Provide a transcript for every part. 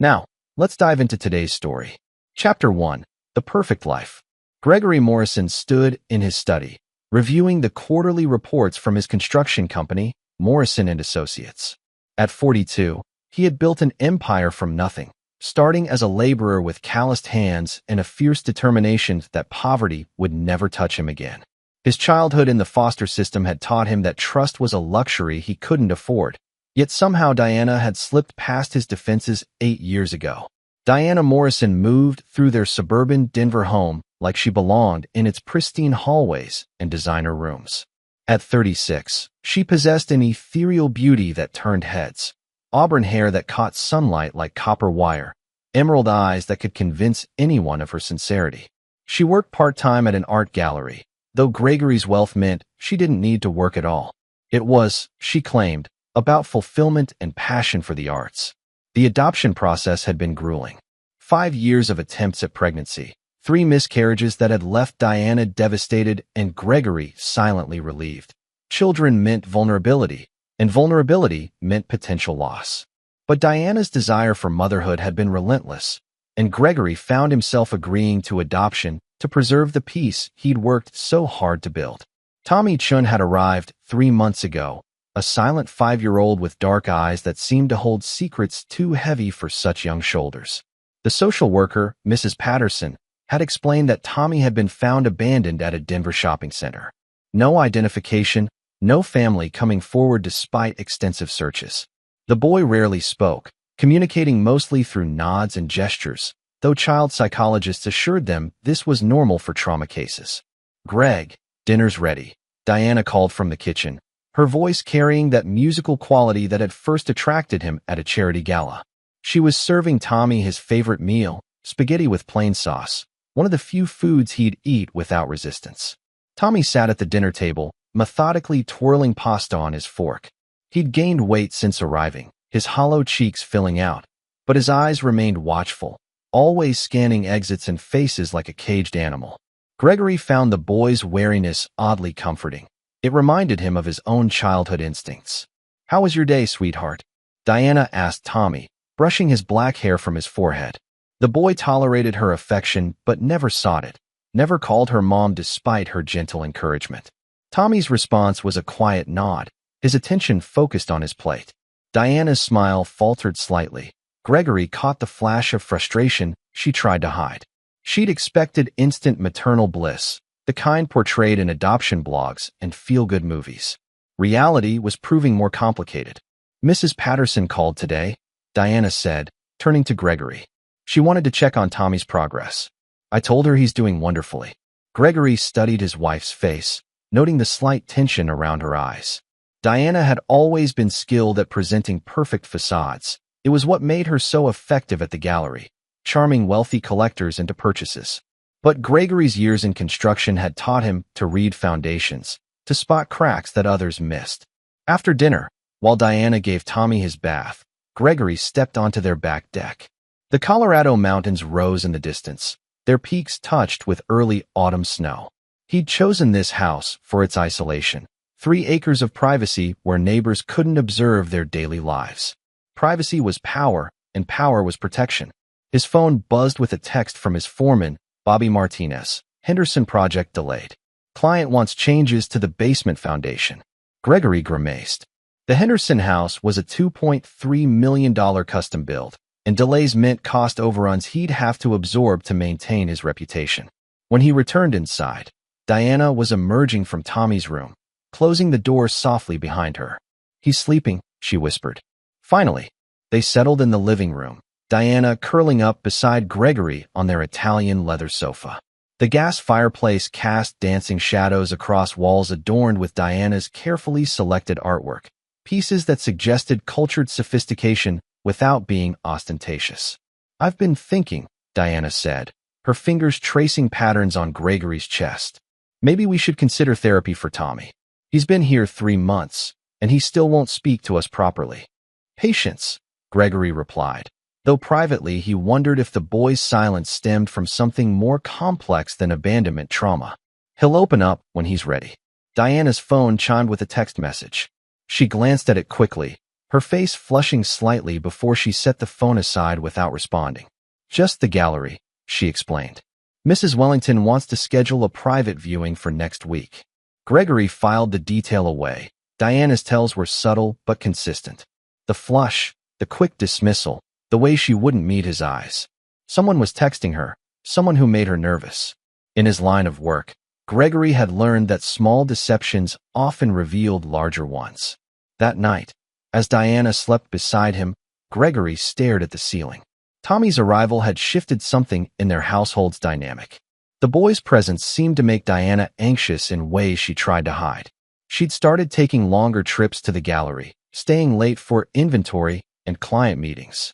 Now, let's dive into today's story. Chapter 1. The Perfect Life. Gregory Morrison stood in his study, reviewing the quarterly reports from his construction company, Morrison & Associates. At 42, he had built an empire from nothing, starting as a laborer with calloused hands and a fierce determination that poverty would never touch him again. His childhood in the foster system had taught him that trust was a luxury he couldn't afford. Yet somehow Diana had slipped past his defenses 8 years ago. Diana Morrison moved through their suburban Denver home like she belonged in its pristine hallways and designer rooms. At 36, she possessed an ethereal beauty that turned heads, auburn hair that caught sunlight like copper wire, emerald eyes that could convince anyone of her sincerity. She worked part-time at an art gallery, though Gregory's wealth meant she didn't need to work at all. It was, she claimed, about fulfillment and passion for the arts. The adoption process had been grueling. 5 years of attempts at pregnancy, 3 miscarriages that had left Diana devastated and Gregory silently relieved. Children meant vulnerability, and vulnerability meant potential loss. But Diana's desire for motherhood had been relentless, and Gregory found himself agreeing to adoption to preserve the peace he'd worked so hard to build. Tommy Chun had arrived 3 months ago, a silent 5-year-old with dark eyes that seemed to hold secrets too heavy for such young shoulders. The social worker, Mrs. Patterson, had explained that Tommy had been found abandoned at a Denver shopping center. No identification, no family coming forward despite extensive searches. The boy rarely spoke, communicating mostly through nods and gestures, though child psychologists assured them this was normal for trauma cases. "Greg, dinner's ready," Diana called from the kitchen, her voice carrying that musical quality that had first attracted him at a charity gala. She was serving Tommy his favorite meal, spaghetti with plain sauce, one of the few foods he'd eat without resistance. Tommy sat at the dinner table, methodically twirling pasta on his fork. He'd gained weight since arriving, his hollow cheeks filling out, but his eyes remained watchful, always scanning exits and faces like a caged animal. Gregory found the boy's wariness oddly comforting. It reminded him of his own childhood instincts. "How was your day, sweetheart?" Diana asked Tommy, brushing his black hair from his forehead. The boy tolerated her affection but never sought it, never called her mom despite her gentle encouragement. Tommy's response was a quiet nod, his attention focused on his plate. Diana's smile faltered slightly. Gregory caught the flash of frustration she tried to hide. She'd expected instant maternal bliss, the kind portrayed in adoption blogs and feel-good movies. Reality was proving more complicated. "Mrs. Patterson called today," Diana said, turning to Gregory. "She wanted to check on Tommy's progress. I told her he's doing wonderfully." Gregory studied his wife's face, noting the slight tension around her eyes. Diana had always been skilled at presenting perfect facades. It was what made her so effective at the gallery, charming wealthy collectors into purchases. But Gregory's years in construction had taught him to read foundations, to spot cracks that others missed. After dinner, while Diana gave Tommy his bath, Gregory stepped onto their back deck. The Colorado mountains rose in the distance, their peaks touched with early autumn snow. He'd chosen this house for its isolation, 3 acres of privacy where neighbors couldn't observe their daily lives. Privacy was power, and power was protection. His phone buzzed with a text from his foreman, Bobby Martinez. "Henderson project delayed. Client wants changes to the basement foundation." Gregory grimaced. The Henderson house was a $2.3 million custom build, and delays meant cost overruns he'd have to absorb to maintain his reputation. When he returned inside, Diana was emerging from Tommy's room, closing the door softly behind her. "He's sleeping," she whispered. Finally, they settled in the living room, Diana curling up beside Gregory on their Italian leather sofa. The gas fireplace cast dancing shadows across walls adorned with Diana's carefully selected artwork, pieces that suggested cultured sophistication without being ostentatious. "I've been thinking," Diana said, her fingers tracing patterns on Gregory's chest. "Maybe we should consider therapy for Tommy. He's been here 3 months, and he still won't speak to us properly." "Patience," Gregory replied, though privately he wondered if the boy's silence stemmed from something more complex than abandonment trauma. "He'll open up when he's ready." Diana's phone chimed with a text message. She glanced at it quickly, her face flushing slightly before she set the phone aside without responding. "Just the gallery," she explained. "Mrs. Wellington wants to schedule a private viewing for next week." Gregory filed the detail away. Diana's tells were subtle but consistent. The flush, the quick dismissal, the way she wouldn't meet his eyes. Someone was texting her, someone who made her nervous. In his line of work, Gregory had learned that small deceptions often revealed larger ones. That night, as Diana slept beside him, Gregory stared at the ceiling. Tommy's arrival had shifted something in their household's dynamic. The boy's presence seemed to make Diana anxious in ways she tried to hide. She'd started taking longer trips to the gallery, staying late for inventory and client meetings.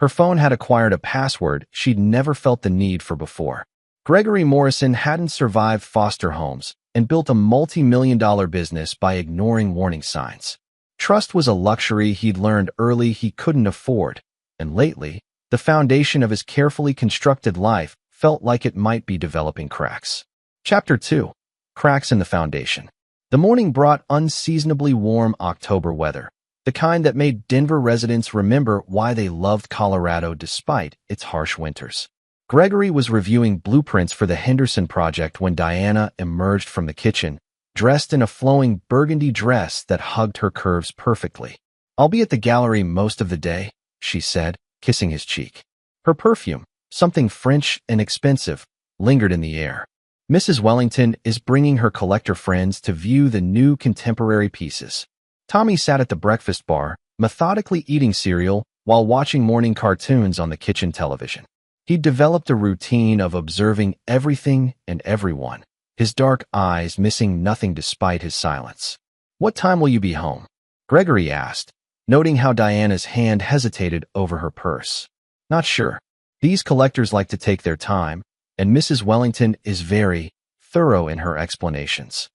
Her phone had acquired a password she'd never felt the need for before. Gregory Morrison hadn't survived foster homes and built a multi-million-dollar business by ignoring warning signs. Trust was a luxury he'd learned early he couldn't afford, and lately, the foundation of his carefully constructed life felt like it might be developing cracks. Chapter 2. Cracks in the Foundation. The morning brought unseasonably warm October weather, the kind that made Denver residents remember why they loved Colorado despite its harsh winters. Gregory was reviewing blueprints for the Henderson project when Diana emerged from the kitchen, dressed in a flowing burgundy dress that hugged her curves perfectly. "I'll be at the gallery most of the day," she said, kissing his cheek. Her perfume, something French and expensive, lingered in the air. "Mrs. Wellington is bringing her collector friends to view the new contemporary pieces." Tommy sat at the breakfast bar, methodically eating cereal while watching morning cartoons on the kitchen television. He'd developed a routine of observing everything and everyone, his dark eyes missing nothing despite his silence. "What time will you be home?" Gregory asked, noting how Diana's hand hesitated over her purse. "Not sure. These collectors like to take their time, and Mrs. Wellington is very thorough in her explanations."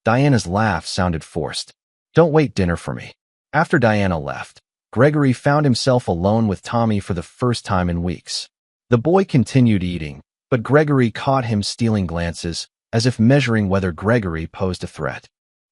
Diana's laugh sounded forced. "Don't wait dinner for me." After Diana left, Gregory found himself alone with Tommy for the first time in weeks. The boy continued eating, but Gregory caught him stealing glances, as if measuring whether Gregory posed a threat.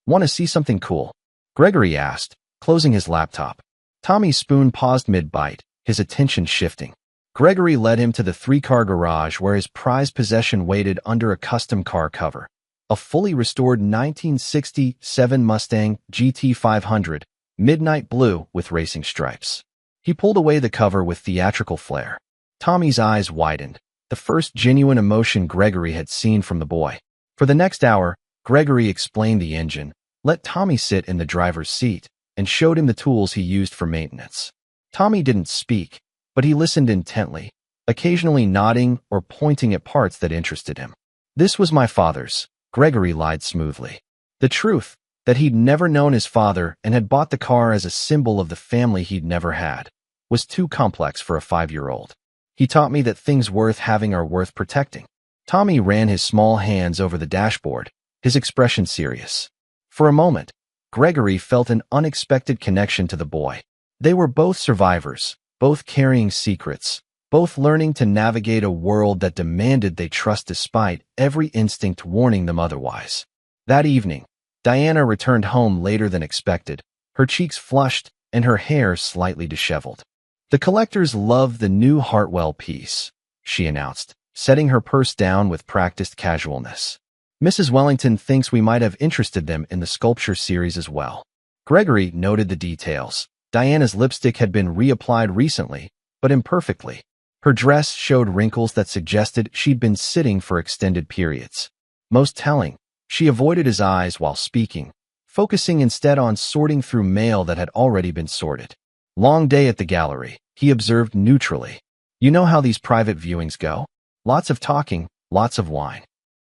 "Want to see something cool?" Gregory asked, closing his laptop. Tommy's spoon paused mid-bite, his attention shifting. Gregory led him to the three-car garage where his prized possession waited under a custom car cover. A fully restored 1967 Mustang GT 500, midnight blue with racing stripes. He pulled away the cover with theatrical flair. Tommy's eyes widened, the first genuine emotion Gregory had seen from the boy. For the next hour, Gregory explained the engine, let Tommy sit in the driver's seat, and showed him the tools he used for maintenance. Tommy didn't speak, but he listened intently, occasionally nodding or pointing at parts that interested him. "This was my father's," Gregory lied smoothly. The truth, that he'd never known his father and had bought the car as a symbol of the family he'd never had, was too complex for a 5-year-old. "He taught me that things worth having are worth protecting." Tommy ran his small hands over the dashboard, his expression serious. For a moment, Gregory felt an unexpected connection to the boy. They were both survivors, both carrying secrets, both learning to navigate a world that demanded they trust despite every instinct warning them otherwise. That evening, Diana returned home later than expected, her cheeks flushed and her hair slightly disheveled. "The collectors love the new Hartwell piece," she announced, setting her purse down with practiced casualness. "Mrs. Wellington thinks we might have interested them in the sculpture series as well." Gregory noted the details. Diana's lipstick had been reapplied recently, but imperfectly. Her dress showed wrinkles that suggested she'd been sitting for extended periods. Most telling, she avoided his eyes while speaking, focusing instead on sorting through mail that had already been sorted. "Long day at the gallery," he observed neutrally. "You know how these private viewings go? Lots of talking, lots of wine."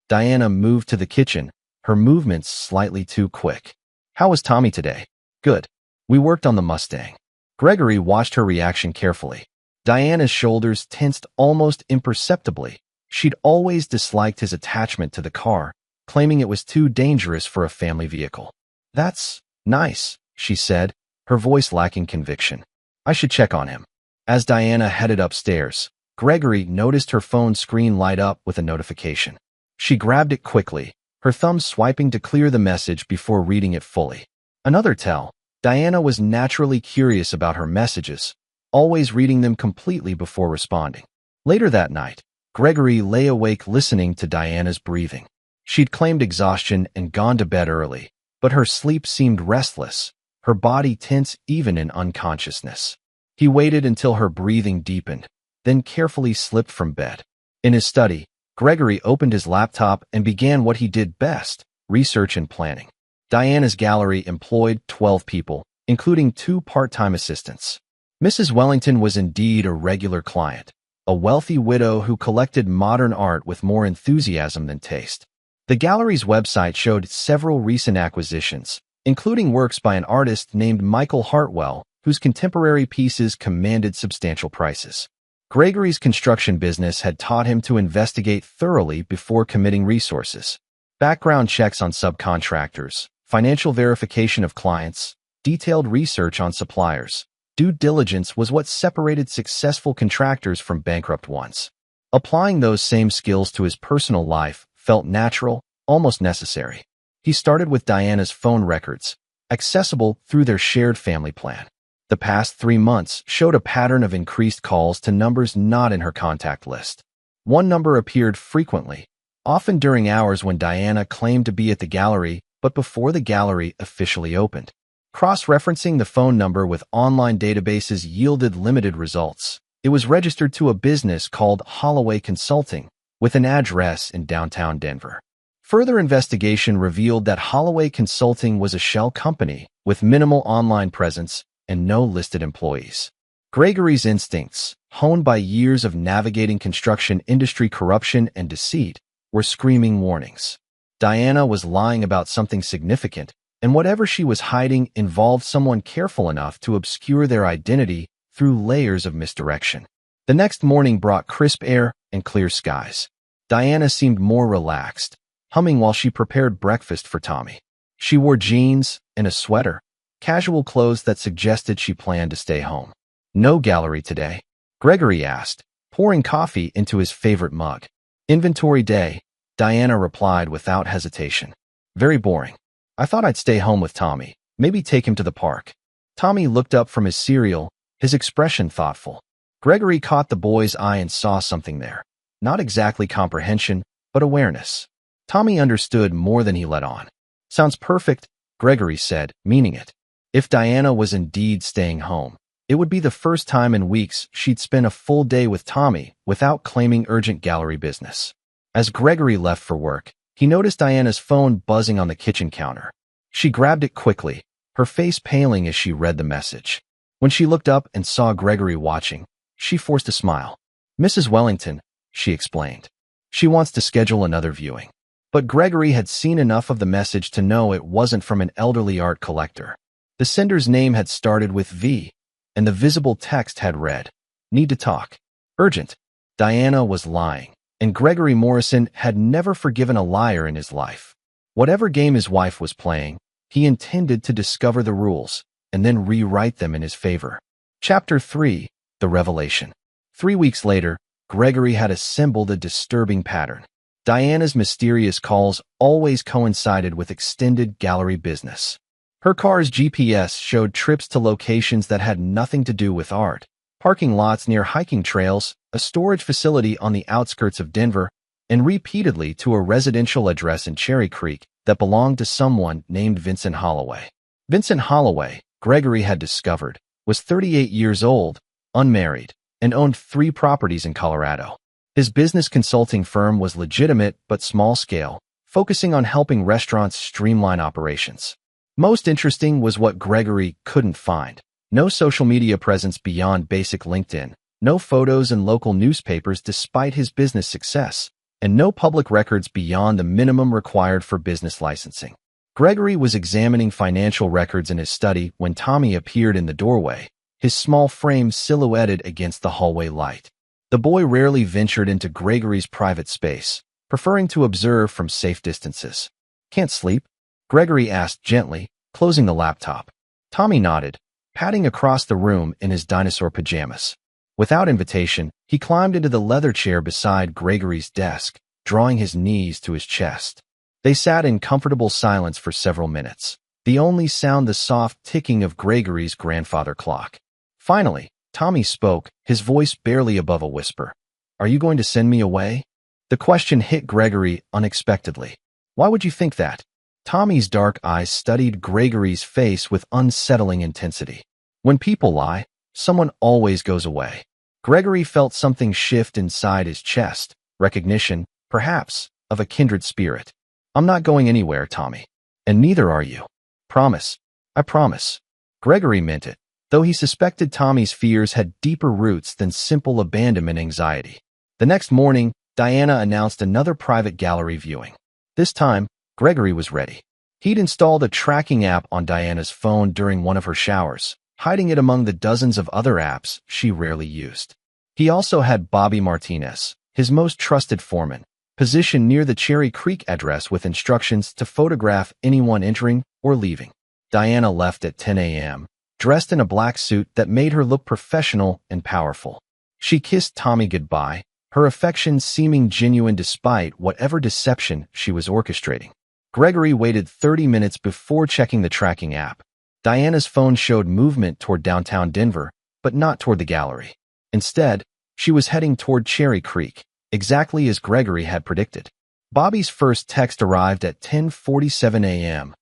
Diana moved to the kitchen, her movements slightly too quick. "How was Tommy today?" "Good. We worked on the Mustang." Gregory watched her reaction carefully. Diana's shoulders tensed almost imperceptibly. She'd always disliked his attachment to the car, claiming it was too dangerous for a family vehicle. "That's nice," she said, her voice lacking conviction. "I should check on him." As Diana headed upstairs, Gregory noticed her phone screen light up with a notification. She grabbed it quickly, her thumb swiping to clear the message before reading it fully. Another tell, Diana was naturally curious about her messages, always reading them completely before responding. Later that night, Gregory lay awake listening to Diana's breathing. She'd claimed exhaustion and gone to bed early, but her sleep seemed restless, her body tense even in unconsciousness. He waited until her breathing deepened, then carefully slipped from bed. In his study, Gregory opened his laptop and began what he did best, research and planning. Diana's gallery employed 12 people, including 2 part-time assistants. Mrs. Wellington was indeed a regular client, a wealthy widow who collected modern art with more enthusiasm than taste. The gallery's website showed several recent acquisitions, including works by an artist named Michael Hartwell, whose contemporary pieces commanded substantial prices. Gregory's construction business had taught him to investigate thoroughly before committing resources. Background checks on subcontractors, financial verification of clients, detailed research on suppliers. Due diligence was what separated successful contractors from bankrupt ones. Applying those same skills to his personal life felt natural, almost necessary. He started with Diana's phone records, accessible through their shared family plan. The past 3 months showed a pattern of increased calls to numbers not in her contact list. One number appeared frequently, often during hours when Diana claimed to be at the gallery, but before the gallery officially opened. Cross-referencing the phone number with online databases yielded limited results. It was registered to a business called Holloway Consulting, with an address in downtown Denver. Further investigation revealed that Holloway Consulting was a shell company with minimal online presence and no listed employees. Gregory's instincts, honed by years of navigating construction industry corruption and deceit, were screaming warnings. Diana was lying about something significant, and whatever she was hiding involved someone careful enough to obscure their identity through layers of misdirection. The next morning brought crisp air and clear skies. Diana seemed more relaxed, humming while she prepared breakfast for Tommy. She wore jeans and a sweater, casual clothes that suggested she planned to stay home. "No gallery today?" Gregory asked, pouring coffee into his favorite mug. "Inventory day," Diana replied without hesitation. "Very boring. I thought I'd stay home with Tommy, maybe take him to the park." Tommy looked up from his cereal, his expression thoughtful. Gregory caught the boy's eye and saw something there. Not exactly comprehension, but awareness. Tommy understood more than he let on. "Sounds perfect," Gregory said, meaning it. If Diana was indeed staying home, it would be the first time in weeks she'd spent a full day with Tommy without claiming urgent gallery business. As Gregory left for work, he noticed Diana's phone buzzing on the kitchen counter. She grabbed it quickly, her face paling as she read the message. When she looked up and saw Gregory watching, she forced a smile. "Mrs. Wellington," she explained. "She wants to schedule another viewing." But Gregory had seen enough of the message to know it wasn't from an elderly art collector. The sender's name had started with V, and the visible text had read, "Need to talk. Urgent." Diana was lying, and Gregory Morrison had never forgiven a liar in his life. Whatever game his wife was playing, he intended to discover the rules and then rewrite them in his favor. Chapter 3: The Revelation. 3 weeks later, Gregory had assembled a disturbing pattern. Diana's mysterious calls always coincided with extended gallery business. Her car's GPS showed trips to locations that had nothing to do with art, parking lots near hiking trails, a storage facility on the outskirts of Denver, and repeatedly to a residential address in Cherry Creek that belonged to someone named Vincent Holloway. Vincent Holloway, Gregory had discovered, was 38 years old, unmarried, and owned 3 properties in Colorado. His business consulting firm was legitimate but small-scale, focusing on helping restaurants streamline operations. Most interesting was what Gregory couldn't find. No social media presence beyond basic LinkedIn, no photos in local newspapers despite his business success, and no public records beyond the minimum required for business licensing. Gregory was examining financial records in his study when Tommy appeared in the doorway, his small frame silhouetted against the hallway light. The boy rarely ventured into Gregory's private space, preferring to observe from safe distances. "Can't sleep?" Gregory asked gently, closing the laptop. Tommy nodded, padding across the room in his dinosaur pajamas. Without invitation, he climbed into the leather chair beside Gregory's desk, drawing his knees to his chest. They sat in comfortable silence for several minutes. The the only sound the soft ticking of Gregory's grandfather clock. Finally, Tommy spoke, his voice barely above a whisper. "Are you going to send me away?" The question hit Gregory unexpectedly. "Why would you think that?" Tommy's dark eyes studied Gregory's face with unsettling intensity. "When people lie, someone always goes away." Gregory felt something shift inside his chest, recognition, perhaps, of a kindred spirit. "I'm not going anywhere, Tommy. And neither are you. Promise. I promise." Gregory meant it, though he suspected Tommy's fears had deeper roots than simple abandonment anxiety. The next morning, Diana announced another private gallery viewing. This time, Gregory was ready. He'd installed a tracking app on Diana's phone during one of her showers, hiding it among the dozens of other apps she rarely used. He also had Bobby Martinez, his most trusted foreman, positioned near the Cherry Creek address with instructions to photograph anyone entering or leaving. Diana left at 10 a.m., dressed in a black suit that made her look professional and powerful. She kissed Tommy goodbye, her affection seeming genuine despite whatever deception she was orchestrating. Gregory waited 30 minutes before checking the tracking app. Diana's phone showed movement toward downtown Denver, but not toward the gallery. Instead, she was heading toward Cherry Creek, exactly as Gregory had predicted. Bobby's first text arrived at 10:47 a.m.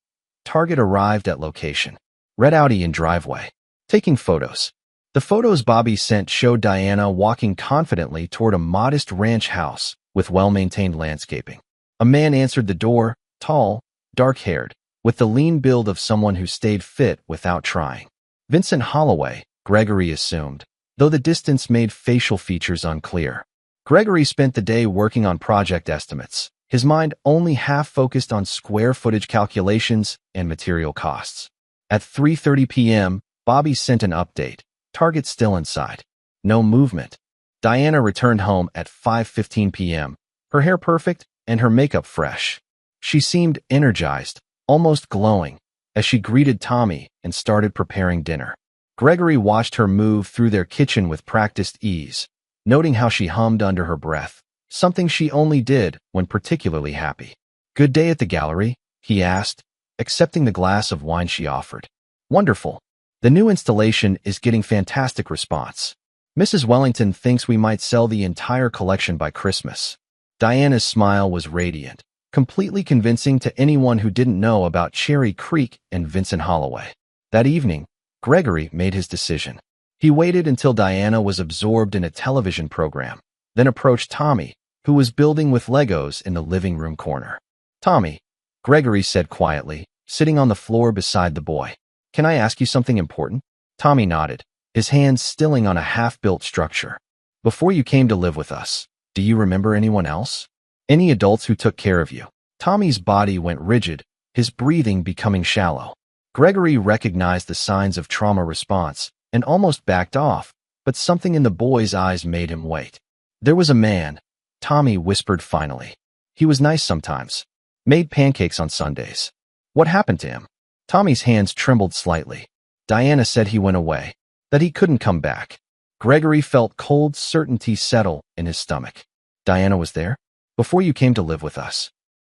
Target arrived at location. Red Audi in driveway. Taking photos. The photos Bobby sent showed Diana walking confidently toward a modest ranch house with well-maintained landscaping. A man answered the door, tall, dark-haired, with the lean build of someone who stayed fit without trying. Vincent Holloway, Gregory assumed, though the distance made facial features unclear. Gregory spent the day working on project estimates, his mind only half focused on square footage calculations and material costs. At 3:30 p.m., Bobby sent an update. Target still inside. No movement. Diana returned home at 5:15 p.m., her hair perfect and her makeup fresh. She seemed energized, almost glowing, as she greeted Tommy and started preparing dinner. Gregory watched her move through their kitchen with practiced ease, noting how she hummed under her breath, something she only did when particularly happy. "Good day at the gallery?" he asked, accepting the glass of wine she offered. "Wonderful. The new installation is getting fantastic response. Mrs. Wellington thinks we might sell the entire collection by Christmas." Diana's smile was radiant, completely convincing to anyone who didn't know about Cherry Creek and Vincent Holloway. That evening, Gregory made his decision. He waited until Diana was absorbed in a television program, then approached Tommy, who was building with Legos in the living room corner. "Tommy," Gregory said quietly, sitting on the floor beside the boy. "Can I ask you something important?" Tommy nodded, his hands stilling on a half-built structure. "Before you came to live with us, do you remember anyone else? Any adults who took care of you?" Tommy's body went rigid, his breathing becoming shallow. Gregory recognized the signs of trauma response and almost backed off, but something in the boy's eyes made him wait. "There was a man," Tommy whispered finally. "He was nice sometimes. Made pancakes on Sundays. What happened to him?" Tommy's hands trembled slightly. "Diana said he went away, that he couldn't come back." Gregory felt cold certainty settle in his stomach. "Diana was there? Before you came to live with us?"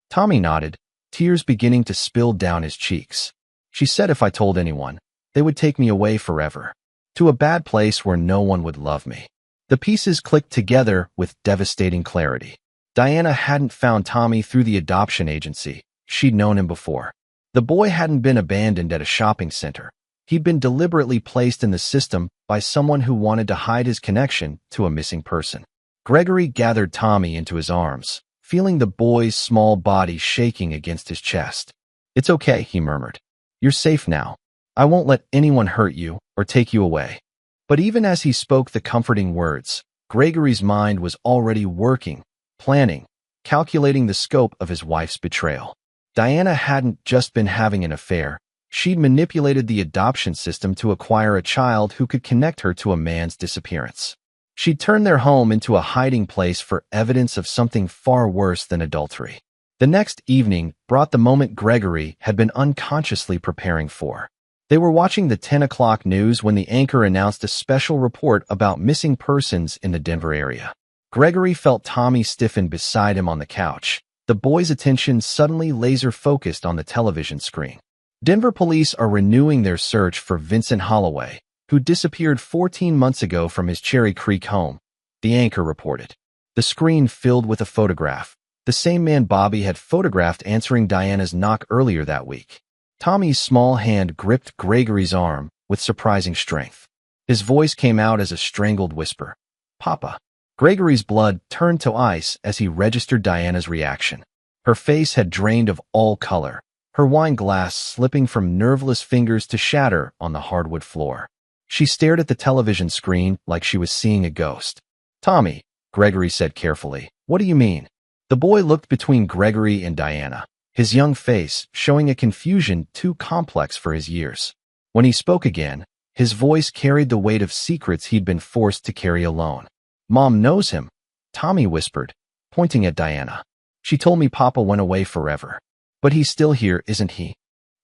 Tommy nodded, tears beginning to spill down his cheeks. "She said if I told anyone, they would take me away forever, to a bad place where no one would love me." The pieces clicked together with devastating clarity. Diana hadn't found Tommy through the adoption agency. She'd known him before. The boy hadn't been abandoned at a shopping center. He'd been deliberately placed in the system by someone who wanted to hide his connection to a missing person. Gregory gathered Tommy into his arms, feeling the boy's small body shaking against his chest. "It's okay," he murmured. "You're safe now. I won't let anyone hurt you or take you away." But even as he spoke the comforting words, Gregory's mind was already working, planning, calculating the scope of his wife's betrayal. Diana hadn't just been having an affair. She'd manipulated the adoption system to acquire a child who could connect her to a man's disappearance. She'd turned their home into a hiding place for evidence of something far worse than adultery. The next evening brought the moment Gregory had been unconsciously preparing for. They were watching the 10 o'clock news when the anchor announced a special report about missing persons in the Denver area. Gregory felt Tommy stiffen beside him on the couch, the boy's attention suddenly laser-focused on the television screen. Denver police are renewing their search for Vincent Holloway, who disappeared 14 months ago from his Cherry Creek home, the anchor reported. The screen filled with a photograph, the same man Bobby had photographed answering Diana's knock earlier that week. Tommy's small hand gripped Gregory's arm with surprising strength. His voice came out as a strangled whisper. "Papa." Gregory's blood turned to ice as he registered Diana's reaction. Her face had drained of all color, her wine glass slipping from nerveless fingers to shatter on the hardwood floor. She stared at the television screen like she was seeing a ghost. "Tommy," Gregory said carefully, "what do you mean?" The boy looked between Gregory and Diana, his young face showing a confusion too complex for his years. When he spoke again, his voice carried the weight of secrets he'd been forced to carry alone. "Mom knows him," Tommy whispered, pointing at Diana. "She told me Papa went away forever. But he's still here, isn't he?"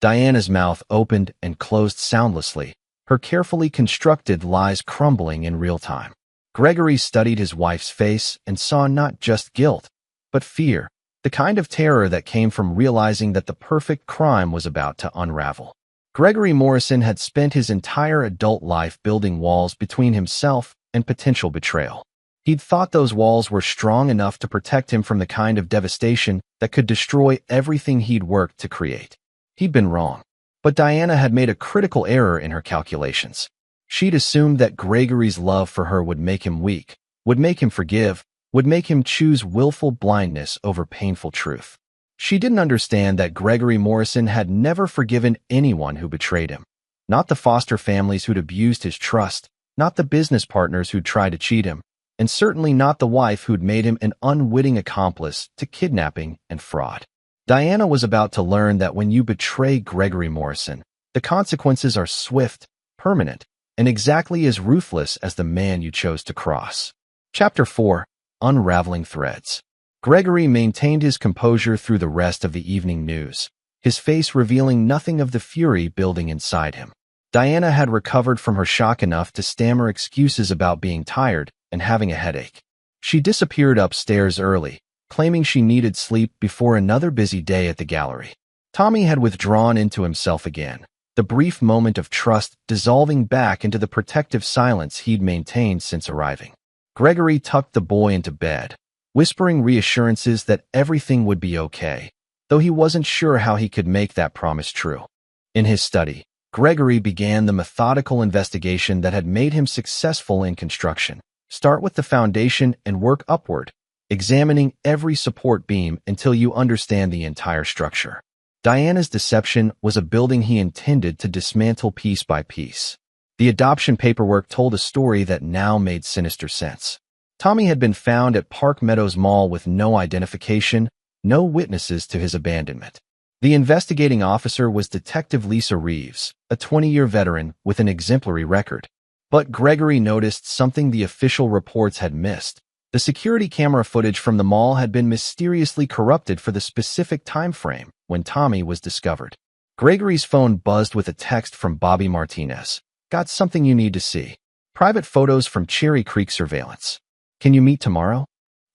Diana's mouth opened and closed soundlessly, her carefully constructed lies crumbling in real time. Gregory studied his wife's face and saw not just guilt, but fear, the kind of terror that came from realizing that the perfect crime was about to unravel. Gregory Morrison had spent his entire adult life building walls between himself and potential betrayal. He'd thought those walls were strong enough to protect him from the kind of devastation that could destroy everything he'd worked to create. He'd been wrong. But Diana had made a critical error in her calculations. She'd assumed that Gregory's love for her would make him weak, would make him forgive, would make him choose willful blindness over painful truth. She didn't understand that Gregory Morrison had never forgiven anyone who betrayed him. Not the foster families who'd abused his trust, not the business partners who'd tried to cheat him, and certainly not the wife who'd made him an unwitting accomplice to kidnapping and fraud. Diana was about to learn that when you betray Gregory Morrison, the consequences are swift, permanent, and exactly as ruthless as the man you chose to cross. Chapter 4. Unraveling Threads. Gregory maintained his composure through the rest of the evening news, his face revealing nothing of the fury building inside him. Diana had recovered from her shock enough to stammer excuses about being tired and having a headache. She disappeared upstairs early, claiming she needed sleep before another busy day at the gallery. Tommy had withdrawn into himself again, the brief moment of trust dissolving back into the protective silence he'd maintained since arriving. Gregory tucked the boy into bed, whispering reassurances that everything would be okay, though he wasn't sure how he could make that promise true. In his study, Gregory began the methodical investigation that had made him successful in construction. Start with the foundation and work upward, examining every support beam until you understand the entire structure. Diana's deception was a building he intended to dismantle piece by piece. The adoption paperwork told a story that now made sinister sense. Tommy had been found at Park Meadows Mall with no identification, no witnesses to his abandonment. The investigating officer was Detective Lisa Reeves, a 20-year veteran with an exemplary record. But Gregory noticed something the official reports had missed. The security camera footage from the mall had been mysteriously corrupted for the specific time frame when Tommy was discovered. Gregory's phone buzzed with a text from Bobby Martinez. "Got something you need to see. Private photos from Cherry Creek surveillance. Can you meet tomorrow?"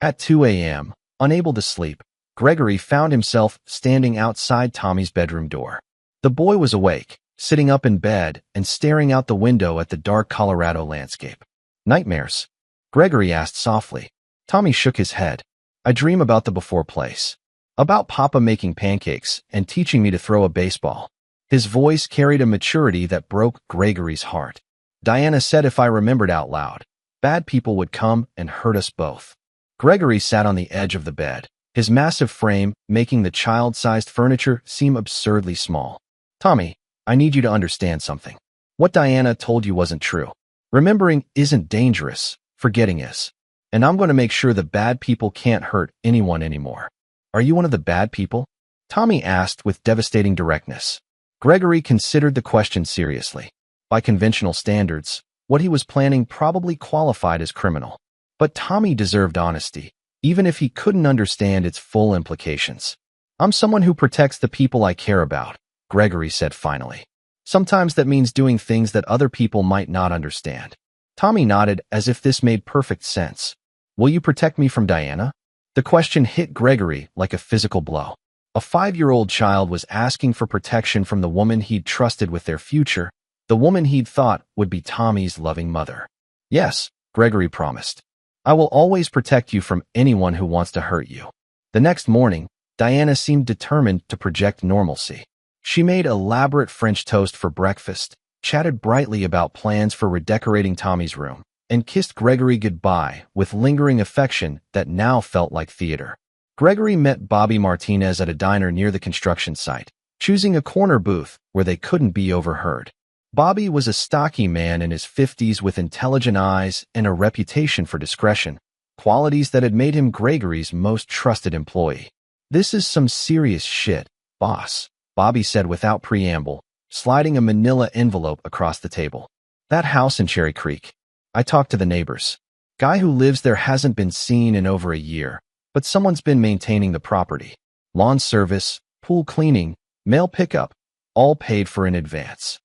At 2 a.m., unable to sleep, Gregory found himself standing outside Tommy's bedroom door. The boy was awake, sitting up in bed and staring out the window at the dark Colorado landscape. "Nightmares?" Gregory asked softly. Tommy shook his head. "I dream about the before place. About Papa making pancakes and teaching me to throw a baseball." His voice carried a maturity that broke Gregory's heart. "Diana said if I remembered out loud, bad people would come and hurt us both." Gregory sat on the edge of the bed, his massive frame making the child-sized furniture seem absurdly small. "Tommy, I need you to understand something. What Diana told you wasn't true. Remembering isn't dangerous, forgetting is. And I'm going to make sure the bad people can't hurt anyone anymore." "Are you one of the bad people?" Tommy asked with devastating directness. Gregory considered the question seriously. By conventional standards, what he was planning probably qualified as criminal. But Tommy deserved honesty, even if he couldn't understand its full implications. "I'm someone who protects the people I care about," Gregory said finally. "Sometimes that means doing things that other people might not understand." Tommy nodded as if this made perfect sense. "Will you protect me from Diana?" The question hit Gregory like a physical blow. A 5-year-old child was asking for protection from the woman he'd trusted with their future, the woman he'd thought would be Tommy's loving mother. Yes, Gregory promised. I will always protect you from anyone who wants to hurt you. The next morning, Diana seemed determined to project normalcy. She made elaborate French toast for breakfast, chatted brightly about plans for redecorating Tommy's room, and kissed Gregory goodbye with lingering affection that now felt like theater. Gregory met Bobby Martinez at a diner near the construction site, choosing a corner booth where they couldn't be overheard. Bobby was a stocky man in his 50s with intelligent eyes and a reputation for discretion, qualities that had made him Gregory's most trusted employee. "This is some serious shit, boss," Bobby said without preamble, sliding a manila envelope across the table. "That house in Cherry Creek. I talked to the neighbors. Guy who lives there hasn't been seen in over a year, but someone's been maintaining the property. Lawn service, pool cleaning, mail pickup, all paid for in advance."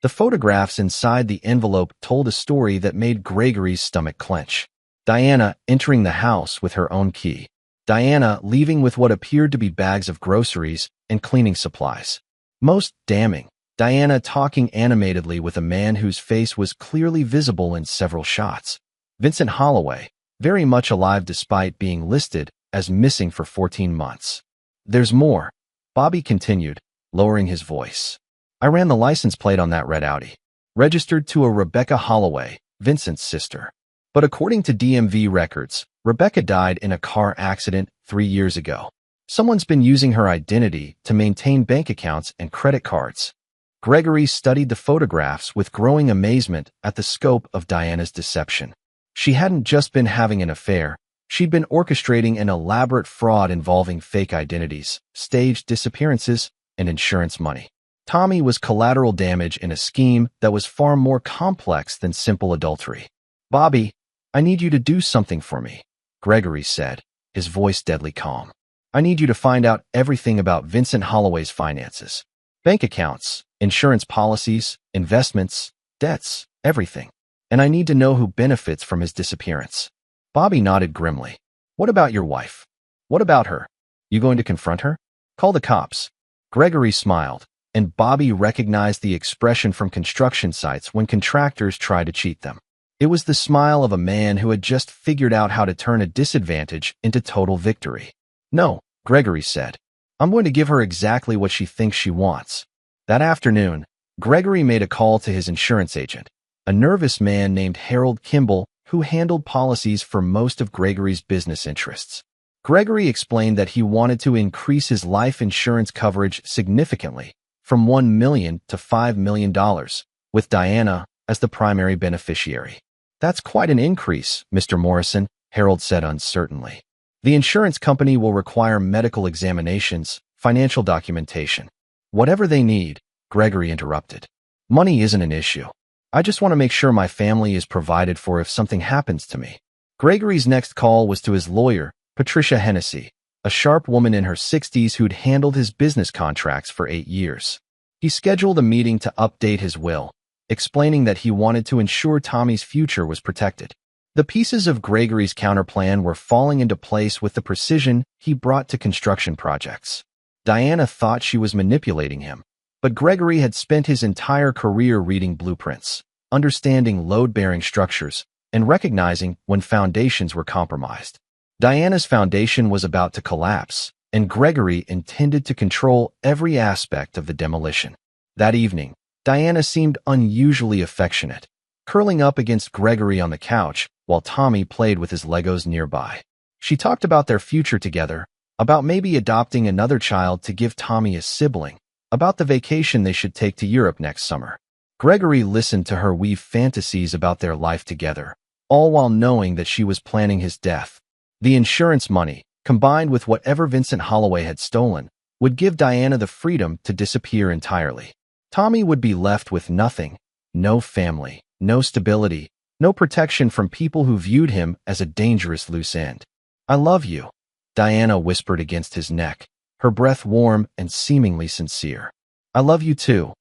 The photographs inside the envelope told a story that made Gregory's stomach clench. Diana entering the house with her own key. Diana leaving with what appeared to be bags of groceries and cleaning supplies. Most damning, Diana talking animatedly with a man whose face was clearly visible in several shots. Vincent Holloway, very much alive despite being listed as missing for 14 months. "There's more," Bobby continued, lowering his voice. "I ran the license plate on that red Audi, registered to a Rebecca Holloway, Vincent's sister. But according to DMV records, Rebecca died in a car accident 3 years ago. Someone's been using her identity to maintain bank accounts and credit cards." Gregory studied the photographs with growing amazement at the scope of Diana's deception. She hadn't just been having an affair, she'd been orchestrating an elaborate fraud involving fake identities, staged disappearances, and insurance money. Tommy was collateral damage in a scheme that was far more complex than simple adultery. "Bobby, I need you to do something for me," Gregory said, his voice deadly calm. "I need you to find out everything about Vincent Holloway's finances. Bank accounts, insurance policies, investments, debts, everything. And I need to know who benefits from his disappearance." Bobby nodded grimly. "What about your wife? What about her? You going to confront her? Call the cops." Gregory smiled, and Bobby recognized the expression from construction sites when contractors try to cheat them. It was the smile of a man who had just figured out how to turn a disadvantage into total victory. "No," Gregory said. "I'm going to give her exactly what she thinks she wants." That afternoon, Gregory made a call to his insurance agent, a nervous man named Harold Kimball, who handled policies for most of Gregory's business interests. Gregory explained that he wanted to increase his life insurance coverage significantly, from $1 million to $5 million, with Diana as the primary beneficiary. "That's quite an increase, Mr. Morrison," Harold said uncertainly. "The insurance company will require medical examinations, financial documentation." "Whatever they need," Gregory interrupted. "Money isn't an issue. I just want to make sure my family is provided for if something happens to me." Gregory's next call was to his lawyer, Patricia Hennessy, a sharp woman in her 60s who'd handled his business contracts for 8 years. He scheduled a meeting to update his will, explaining that he wanted to ensure Tommy's future was protected. The pieces of Gregory's counterplan were falling into place with the precision he brought to construction projects. Diana thought she was manipulating him, but Gregory had spent his entire career reading blueprints, understanding load-bearing structures, and recognizing when foundations were compromised. Diana's foundation was about to collapse, and Gregory intended to control every aspect of the demolition. That evening, Diana seemed unusually affectionate, curling up against Gregory on the couch while Tommy played with his Legos nearby. She talked about their future together, about maybe adopting another child to give Tommy a sibling, about the vacation they should take to Europe next summer. Gregory listened to her weave fantasies about their life together, all while knowing that she was planning his death. The insurance money, combined with whatever Vincent Holloway had stolen, would give Diana the freedom to disappear entirely. Tommy would be left with nothing, no family, no stability, no protection from people who viewed him as a dangerous loose end. "I love you," Diana whispered against his neck, her breath warm and seemingly sincere. "I love you too,"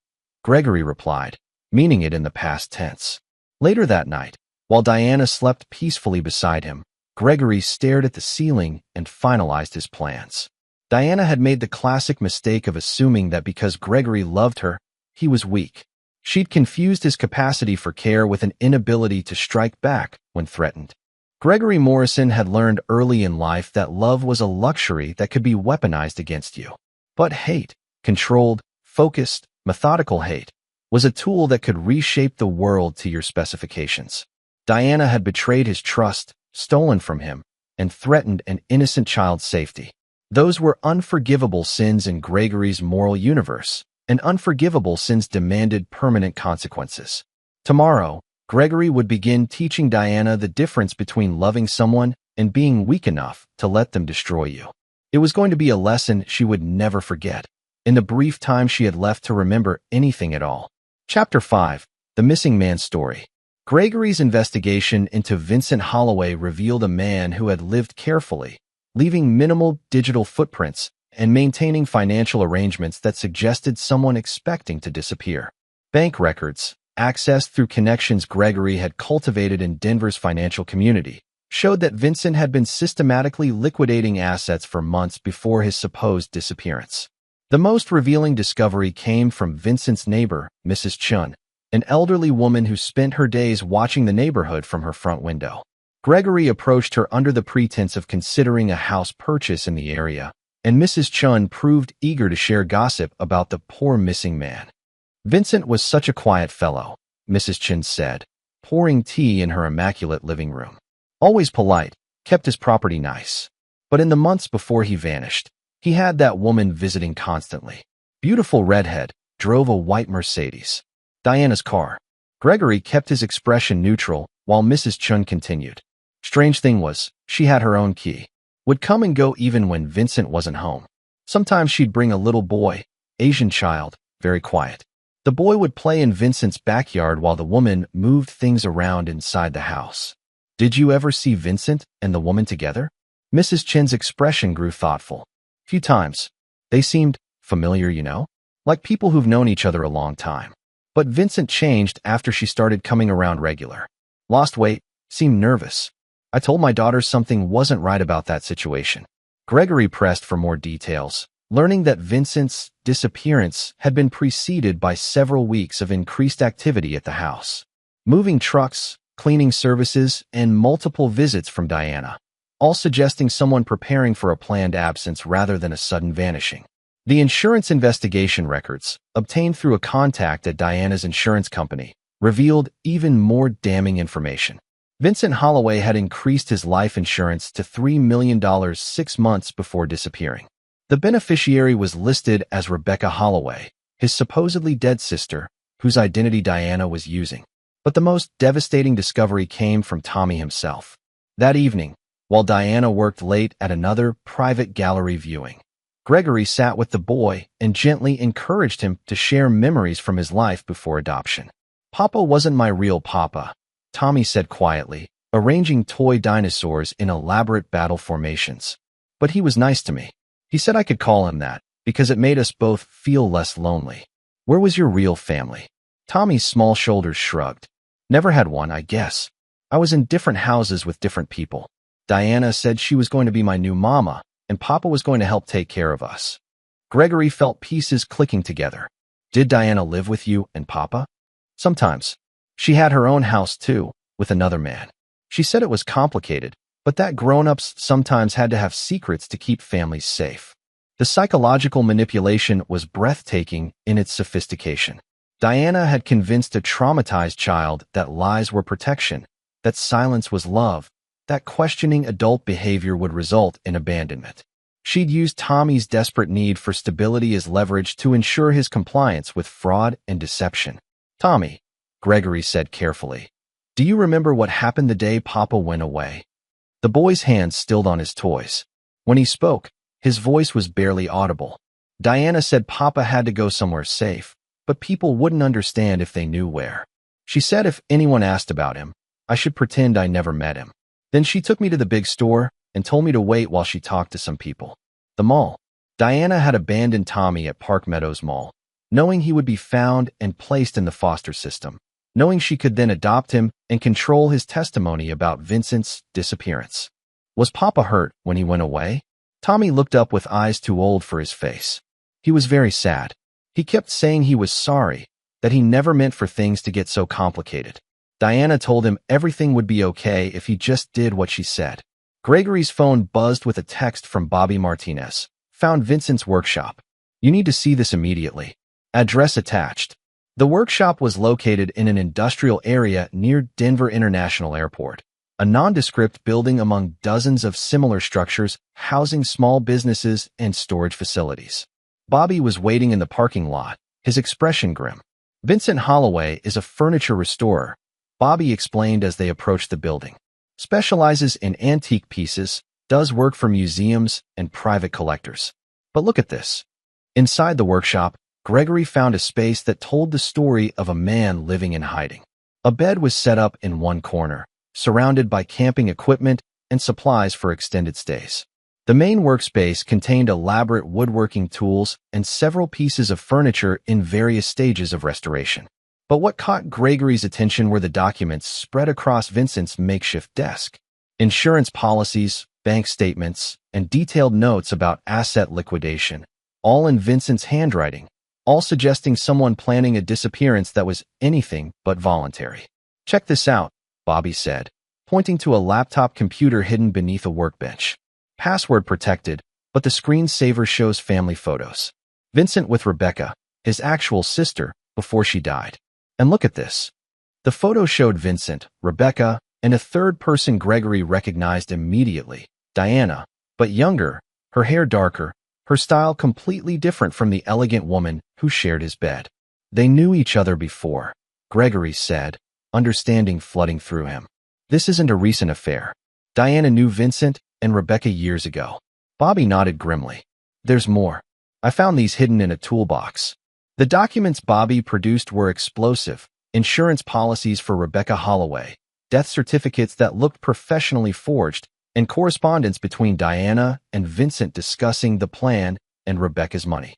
Gregory replied, meaning it in the past tense. Later that night, while Diana slept peacefully beside him, Gregory stared at the ceiling and finalized his plans. Diana had made the classic mistake of assuming that because Gregory loved her, he was weak. She'd confused his capacity for care with an inability to strike back when threatened. Gregory Morrison had learned early in life that love was a luxury that could be weaponized against you. But hate, controlled, focused, methodical hate, was a tool that could reshape the world to your specifications. Diana had betrayed his trust, stolen from him, and threatened an innocent child's safety. Those were unforgivable sins in Gregory's moral universe, and unforgivable sins demanded permanent consequences. Tomorrow, Gregory would begin teaching Diana the difference between loving someone and being weak enough to let them destroy you. It was going to be a lesson she would never forget, in the brief time she had left to remember anything at all. Chapter 5. The Missing Man Story. Gregory's investigation into Vincent Holloway revealed a man who had lived carefully, leaving minimal digital footprints and maintaining financial arrangements that suggested someone expecting to disappear. Bank records, accessed through connections Gregory had cultivated in Denver's financial community, showed that Vincent had been systematically liquidating assets for months before his supposed disappearance. The most revealing discovery came from Vincent's neighbor, Mrs. Chun, an elderly woman who spent her days watching the neighborhood from her front window. Gregory approached her under the pretense of considering a house purchase in the area, and Mrs. Chun proved eager to share gossip about the poor missing man. Vincent was such a quiet fellow, Mrs. Chun said, pouring tea in her immaculate living room. Always polite, kept his property nice. But in the months before he vanished, he had that woman visiting constantly. Beautiful redhead, drove a white Mercedes. Diana's car. Gregory kept his expression neutral while Mrs. Chun continued. Strange thing was, she had her own key. Would come and go even when Vincent wasn't home. Sometimes she'd bring a little boy, Asian child, very quiet. The boy would play in Vincent's backyard while the woman moved things around inside the house. Did you ever see Vincent and the woman together? Mrs. Chin's expression grew thoughtful. Few times. They seemed familiar, like people who've known each other a long time. But Vincent changed after she started coming around regular. Lost weight, seemed nervous. I told my daughter something wasn't right about that situation. Gregory pressed for more details, learning that Vincent's disappearance had been preceded by several weeks of increased activity at the house. Moving trucks, cleaning services, and multiple visits from Diana, all suggesting someone preparing for a planned absence rather than a sudden vanishing. The insurance investigation records, obtained through a contact at Diana's insurance company, revealed even more damning information. Vincent Holloway had increased his life insurance to $3 million 6 months before disappearing. The beneficiary was listed as Rebecca Holloway, his supposedly dead sister, whose identity Diana was using. But the most devastating discovery came from Tommy himself. That evening, while Diana worked late at another private gallery viewing, Gregory sat with the boy and gently encouraged him to share memories from his life before adoption. "Papa wasn't my real papa," Tommy said quietly, arranging toy dinosaurs in elaborate battle formations. "But he was nice to me. He said I could call him that because it made us both feel less lonely." "Where was your real family?" Tommy's small shoulders shrugged. "Never had one, I guess. I was in different houses with different people. Diana said she was going to be my new mama, and Papa was going to help take care of us." Gregory felt pieces clicking together. "Did Diana live with you and Papa?" "Sometimes. She had her own house too, with another man. She said it was complicated, but that grown-ups sometimes had to have secrets to keep families safe." The psychological manipulation was breathtaking in its sophistication. Diana had convinced a traumatized child that lies were protection, that silence was love, that questioning adult behavior would result in abandonment. She'd used Tommy's desperate need for stability as leverage to ensure his compliance with fraud and deception. "Tommy," Gregory said carefully, "do you remember what happened the day Papa went away?" The boy's hands stilled on his toys. When he spoke, his voice was barely audible. "Diana said Papa had to go somewhere safe, but people wouldn't understand if they knew where. She said if anyone asked about him, I should pretend I never met him. Then she took me to the big store and told me to wait while she talked to some people." The mall. Diana had abandoned Tommy at Park Meadows Mall, knowing he would be found and placed in the foster system, knowing she could then adopt him and control his testimony about Vincent's disappearance. "Was Papa hurt when he went away?" Tommy looked up with eyes too old for his face. He was very sad. He kept saying he was sorry, that he never meant for things to get so complicated. Diana told him everything would be okay if he just did what she said. Gregory's phone buzzed with a text from Bobby Martinez. Found Vincent's workshop. You need to see this immediately. Address attached. The workshop was located in an industrial area near Denver International Airport, a nondescript building among dozens of similar structures housing small businesses and storage facilities. Bobby was waiting in the parking lot, his expression grim. Vincent Holloway is a furniture restorer, Bobby explained as they approached the building. Specializes in antique pieces, does work for museums and private collectors. But look at this. Inside the workshop, Gregory found a space that told the story of a man living in hiding. A bed was set up in one corner, surrounded by camping equipment and supplies for extended stays. The main workspace contained elaborate woodworking tools and several pieces of furniture in various stages of restoration. But what caught Gregory's attention were the documents spread across Vincent's makeshift desk. Insurance policies, bank statements, and detailed notes about asset liquidation, all in Vincent's handwriting, all suggesting someone planning a disappearance that was anything but voluntary. Check this out, Bobby said, pointing to a laptop computer hidden beneath a workbench. Password protected, but the screensaver shows family photos. Vincent with Rebecca, his actual sister, before she died. And look at this. The photo showed Vincent, Rebecca, and a third person Gregory recognized immediately, Diana, but younger, her hair darker, her style completely different from the elegant woman who shared his bed. They knew each other before, Gregory said, understanding flooding through him. This isn't a recent affair. Diana knew Vincent and Rebecca years ago. Bobby nodded grimly. There's more. I found these hidden in a toolbox. The documents Bobby produced were explosive, insurance policies for Rebecca Holloway, death certificates that looked professionally forged, and correspondence between Diana and Vincent discussing the plan and Rebecca's money.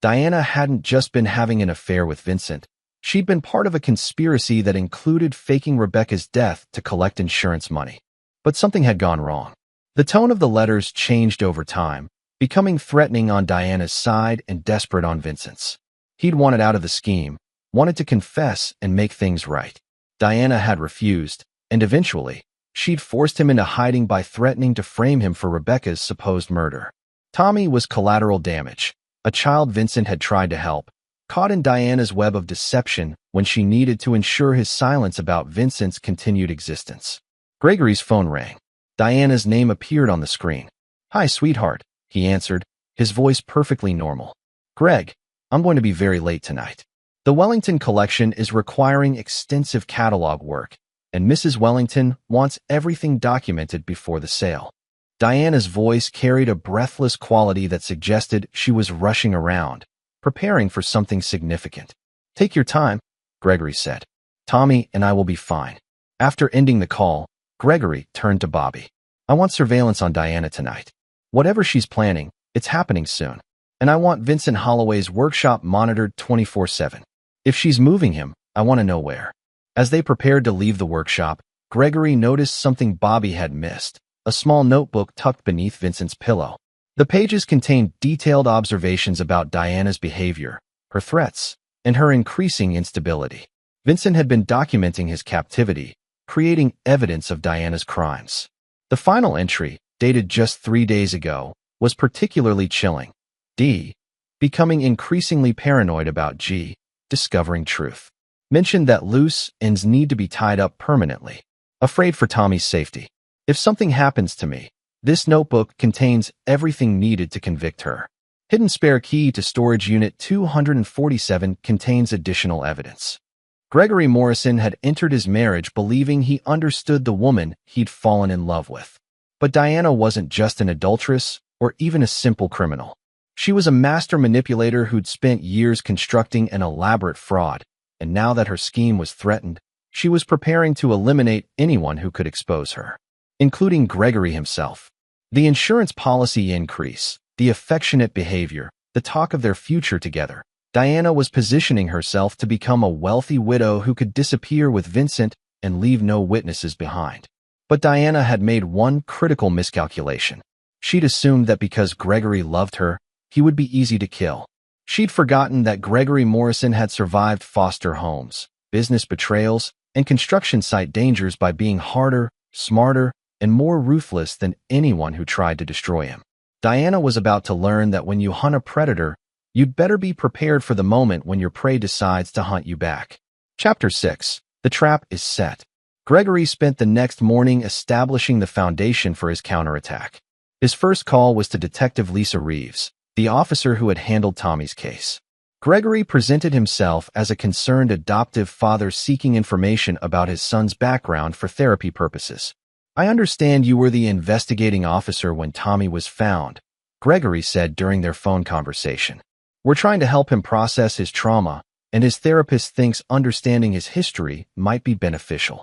Diana hadn't just been having an affair with Vincent. She'd been part of a conspiracy that included faking Rebecca's death to collect insurance money. But something had gone wrong. The tone of the letters changed over time, becoming threatening on Diana's side and desperate on Vincent's. He'd wanted out of the scheme, wanted to confess and make things right. Diana had refused, and eventually, she'd forced him into hiding by threatening to frame him for Rebecca's supposed murder. Tommy was collateral damage, a child Vincent had tried to help, caught in Diana's web of deception when she needed to ensure his silence about Vincent's continued existence. Gregory's phone rang. Diana's name appeared on the screen. Hi, sweetheart, he answered, his voice perfectly normal. Greg, I'm going to be very late tonight. The Wellington collection is requiring extensive catalog work, and Mrs. Wellington wants everything documented before the sale. Diana's voice carried a breathless quality that suggested she was rushing around, preparing for something significant. Take your time, Gregory said. Tommy and I will be fine. After ending the call, Gregory turned to Bobby. I want surveillance on Diana tonight. Whatever she's planning, it's happening soon. And I want Vincent Holloway's workshop monitored 24/7. If she's moving him, I want to know where. As they prepared to leave the workshop, Gregory noticed something Bobby had missed, a small notebook tucked beneath Vincent's pillow. The pages contained detailed observations about Diana's behavior, her threats, and her increasing instability. Vincent had been documenting his captivity, creating evidence of Diana's crimes. The final entry, dated just 3 days ago, was particularly chilling. D, becoming increasingly paranoid about G, discovering truth. Mentioned that loose ends need to be tied up permanently. Afraid for Tommy's safety. If something happens to me, this notebook contains everything needed to convict her. Hidden spare key to storage unit 247 contains additional evidence. Gregory Morrison had entered his marriage believing he understood the woman he'd fallen in love with. But Diana wasn't just an adulteress or even a simple criminal. She was a master manipulator who'd spent years constructing an elaborate fraud, and now that her scheme was threatened, she was preparing to eliminate anyone who could expose her, including Gregory himself. The insurance policy increase, the affectionate behavior, the talk of their future together. Diana was positioning herself to become a wealthy widow who could disappear with Vincent and leave no witnesses behind. But Diana had made one critical miscalculation. She'd assumed that because Gregory loved her, he would be easy to kill. She'd forgotten that Gregory Morrison had survived foster homes, business betrayals, and construction site dangers by being harder, smarter, and more ruthless than anyone who tried to destroy him. Diana was about to learn that when you hunt a predator, you'd better be prepared for the moment when your prey decides to hunt you back. Chapter 6. The trap is set. Gregory spent the next morning establishing the foundation for his counterattack. His first call was to Detective Lisa Reeves, the officer who had handled Tommy's case. Gregory presented himself as a concerned adoptive father seeking information about his son's background for therapy purposes. "I understand you were the investigating officer when Tommy was found," Gregory said during their phone conversation. "We're trying to help him process his trauma, and his therapist thinks understanding his history might be beneficial."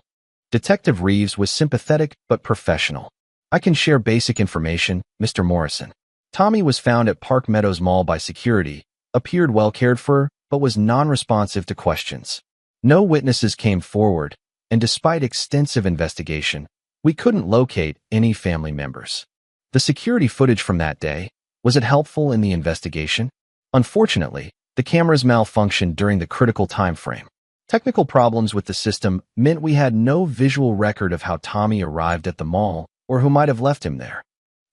Detective Reeves was sympathetic but professional. "I can share basic information, Mr. Morrison. Tommy was found at Park Meadows Mall by security, appeared well cared for, but was non-responsive to questions. No witnesses came forward, and despite extensive investigation, we couldn't locate any family members. The security footage from that day, was it helpful in the investigation? Unfortunately, the cameras malfunctioned during the critical time frame. Technical problems with the system meant we had no visual record of how Tommy arrived at the mall or who might have left him there."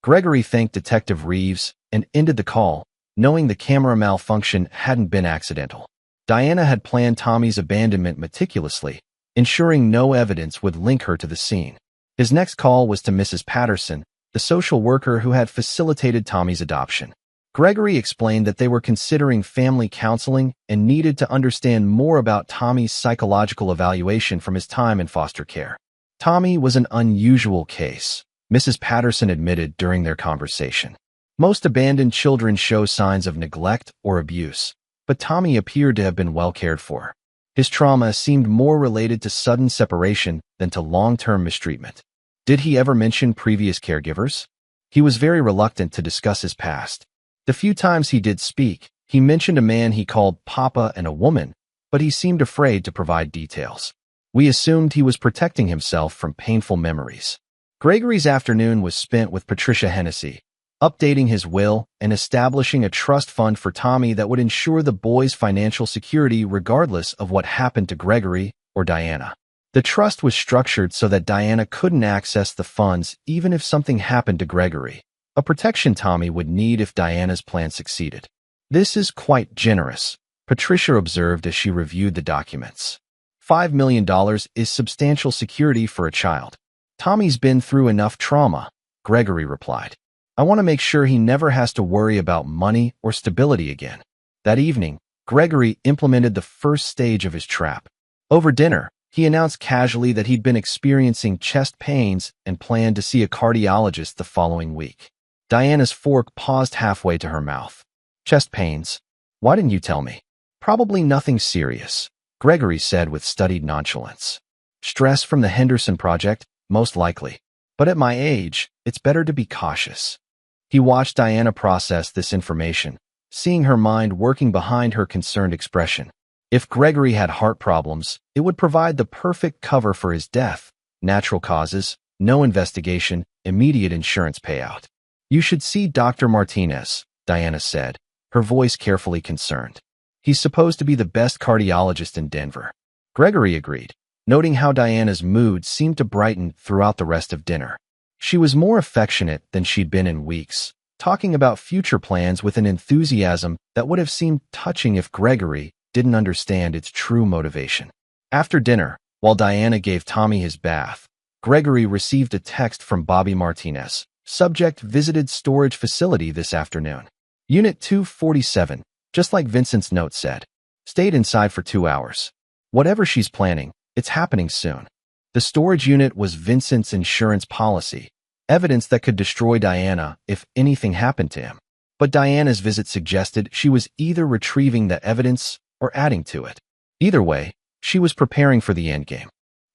Gregory thanked Detective Reeves and ended the call, knowing the camera malfunction hadn't been accidental. Diana had planned Tommy's abandonment meticulously, ensuring no evidence would link her to the scene. His next call was to Mrs. Patterson, the social worker who had facilitated Tommy's adoption. Gregory explained that they were considering family counseling and needed to understand more about Tommy's psychological evaluation from his time in foster care. Tommy was an unusual case, Mrs. Patterson admitted during their conversation. Most abandoned children show signs of neglect or abuse, but Tommy appeared to have been well cared for. His trauma seemed more related to sudden separation than to long-term mistreatment. Did he ever mention previous caregivers? He was very reluctant to discuss his past. The few times he did speak, he mentioned a man he called Papa and a woman, but he seemed afraid to provide details. We assumed he was protecting himself from painful memories. Gregory's afternoon was spent with Patricia Hennessy, updating his will and establishing a trust fund for Tommy that would ensure the boy's financial security regardless of what happened to Gregory or Diana. The trust was structured so that Diana couldn't access the funds even if something happened to Gregory, a protection Tommy would need if Diana's plan succeeded. "This is quite generous," Patricia observed as she reviewed the documents. $5 million is substantial security for a child. "Tommy's been through enough trauma," Gregory replied. "I want to make sure he never has to worry about money or stability again." That evening, Gregory implemented the first stage of his trap. Over dinner, he announced casually that he'd been experiencing chest pains and planned to see a cardiologist the following week. Diana's fork paused halfway to her mouth. "Chest pains? Why didn't you tell me?" "Probably nothing serious," Gregory said with studied nonchalance. "Stress from the Henderson project, most likely. But at my age, it's better to be cautious." He watched Diana process this information, seeing her mind working behind her concerned expression. If Gregory had heart problems, it would provide the perfect cover for his death. Natural causes, no investigation, immediate insurance payout. "You should see Dr. Martinez," Diana said, her voice carefully concerned. "He's supposed to be the best cardiologist in Denver." Gregory agreed, noting how Diana's mood seemed to brighten throughout the rest of dinner. She was more affectionate than she'd been in weeks, talking about future plans with an enthusiasm that would have seemed touching if Gregory didn't understand its true motivation. After dinner, while Diana gave Tommy his bath, Gregory received a text from Bobby Martinez. Subject: visited storage facility this afternoon. Unit 247, just like Vincent's note said. Stayed inside for 2 hours. Whatever she's planning, it's happening soon. The storage unit was Vincent's insurance policy, evidence that could destroy Diana if anything happened to him. But Diana's visit suggested she was either retrieving the evidence or adding to it. Either way, she was preparing for the endgame.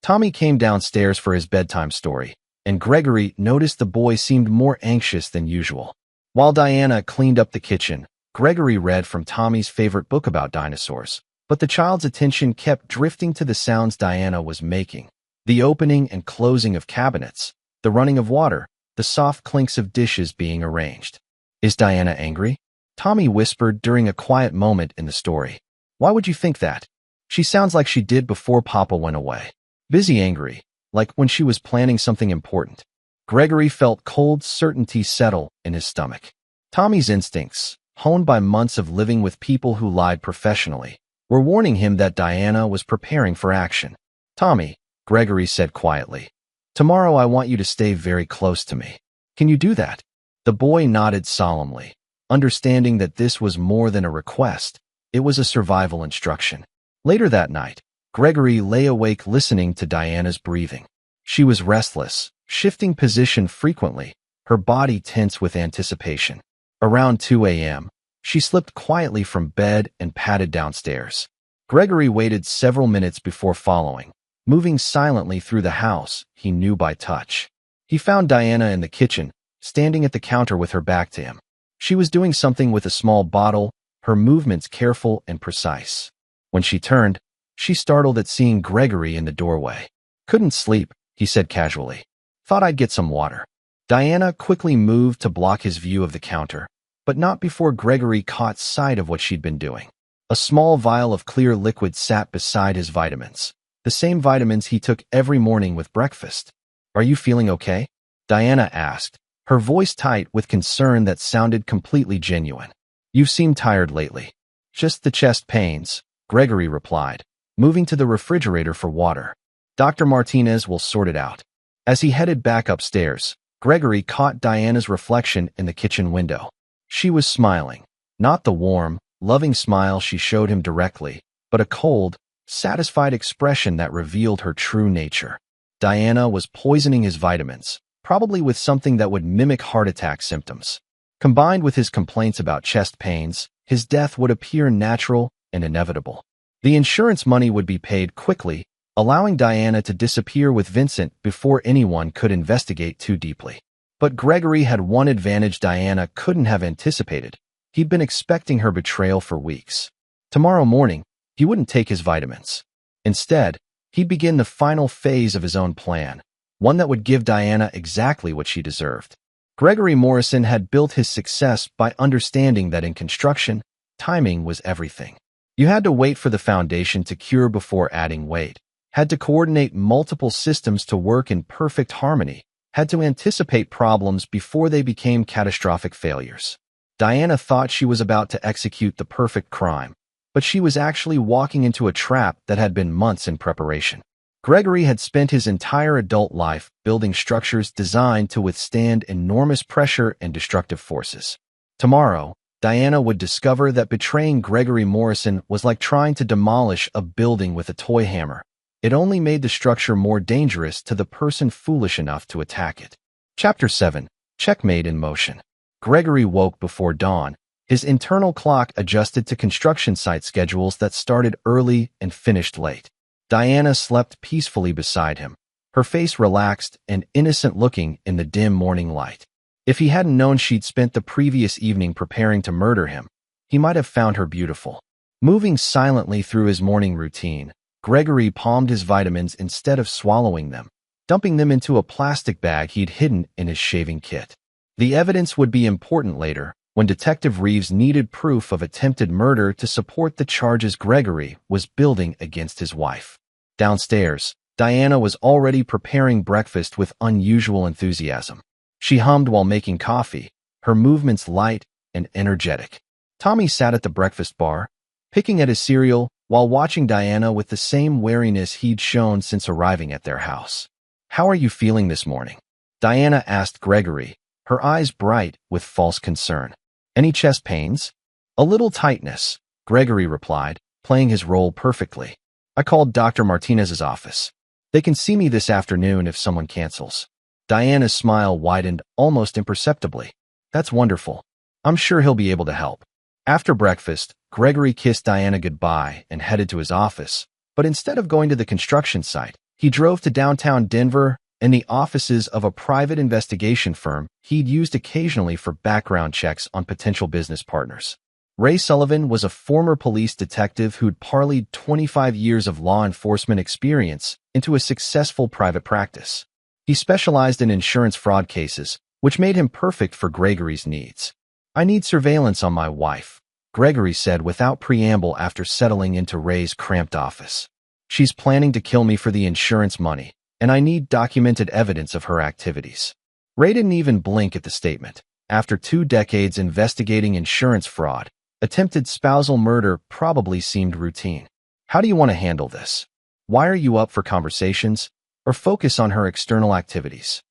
Tommy came downstairs for his bedtime story, and Gregory noticed the boy seemed more anxious than usual. While Diana cleaned up the kitchen, Gregory read from Tommy's favorite book about dinosaurs, but the child's attention kept drifting to the sounds Diana was making. The opening and closing of cabinets, the running of water, the soft clinks of dishes being arranged. Is Diana angry? Tommy whispered during a quiet moment in the story. Why would you think that? She sounds like she did before Papa went away. Busy angry, like when she was planning something important. Gregory felt cold certainty settle in his stomach. Tommy's instincts, honed by months of living with people who lied professionally, were warning him that Diana was preparing for action. Tommy, Gregory said quietly, tomorrow I want you to stay very close to me. Can you do that? The boy nodded solemnly, understanding that this was more than a request. It was a survival instruction. Later that night, Gregory lay awake listening to Diana's breathing. She was restless, shifting position frequently, her body tense with anticipation. Around 2 a.m., she slipped quietly from bed and padded downstairs. Gregory waited several minutes before following, moving silently through the house he knew by touch. He found Diana in the kitchen, standing at the counter with her back to him. She was doing something with a small bottle, her movements careful and precise. When she turned, she startled at seeing Gregory in the doorway. Couldn't sleep, he said casually. Thought I'd get some water. Diana quickly moved to block his view of the counter, but not before Gregory caught sight of what she'd been doing. A small vial of clear liquid sat beside his vitamins, the same vitamins he took every morning with breakfast. Are you feeling okay? Diana asked, her voice tight with concern that sounded completely genuine. You seem tired lately. Just the chest pains, Gregory replied, moving to the refrigerator for water. Dr. Martinez will sort it out. As he headed back upstairs, Gregory caught Diana's reflection in the kitchen window. She was smiling, not the warm, loving smile she showed him directly, but a cold, satisfied expression that revealed her true nature. Diana was poisoning his vitamins, probably with something that would mimic heart attack symptoms. Combined with his complaints about chest pains, his death would appear natural and inevitable. The insurance money would be paid quickly, allowing Diana to disappear with Vincent before anyone could investigate too deeply. But Gregory had one advantage Diana couldn't have anticipated. He'd been expecting her betrayal for weeks. Tomorrow morning, he wouldn't take his vitamins. Instead, he'd begin the final phase of his own plan, one that would give Diana exactly what she deserved. Gregory Morrison had built his success by understanding that in construction, timing was everything. You had to wait for the foundation to cure before adding weight, had to coordinate multiple systems to work in perfect harmony, had to anticipate problems before they became catastrophic failures. Diana thought she was about to execute the perfect crime, but she was actually walking into a trap that had been months in preparation. Gregory had spent his entire adult life building structures designed to withstand enormous pressure and destructive forces. Tomorrow, Diana would discover that betraying Gregory Morrison was like trying to demolish a building with a toy hammer. It only made the structure more dangerous to the person foolish enough to attack it. Chapter 7. Checkmate in Motion. Gregory woke before dawn, his internal clock adjusted to construction site schedules that started early and finished late. Diana slept peacefully beside him, her face relaxed and innocent-looking in the dim morning light. If he hadn't known she'd spent the previous evening preparing to murder him, he might have found her beautiful. Moving silently through his morning routine, Gregory palmed his vitamins instead of swallowing them, dumping them into a plastic bag he'd hidden in his shaving kit. The evidence would be important later, when Detective Reeves needed proof of attempted murder to support the charges Gregory was building against his wife. Downstairs, Diana was already preparing breakfast with unusual enthusiasm. She hummed while making coffee, her movements light and energetic. Tommy sat at the breakfast bar, picking at his cereal while watching Diana with the same wariness he'd shown since arriving at their house. "How are you feeling this morning?" Diana asked Gregory, her eyes bright with false concern. "Any chest pains?" "A little tightness," Gregory replied, playing his role perfectly. "I called Dr. Martinez's office. They can see me this afternoon if someone cancels." Diana's smile widened almost imperceptibly. "That's wonderful. I'm sure he'll be able to help." After breakfast, Gregory kissed Diana goodbye and headed to his office, but instead of going to the construction site, he drove to downtown Denver and the offices of a private investigation firm he'd used occasionally for background checks on potential business partners. Ray Sullivan was a former police detective who'd parlayed 25 years of law enforcement experience into a successful private practice. He specialized in insurance fraud cases, which made him perfect for Gregory's needs. "I need surveillance on my wife," Gregory said without preamble after settling into Ray's cramped office. "She's planning to kill me for the insurance money, and I need documented evidence of her activities." Ray didn't even blink at the statement. After 2 decades investigating insurance fraud, attempted spousal murder probably seemed routine. "How do you want to handle this? Why are you up for conversations, or focus on her external activities?"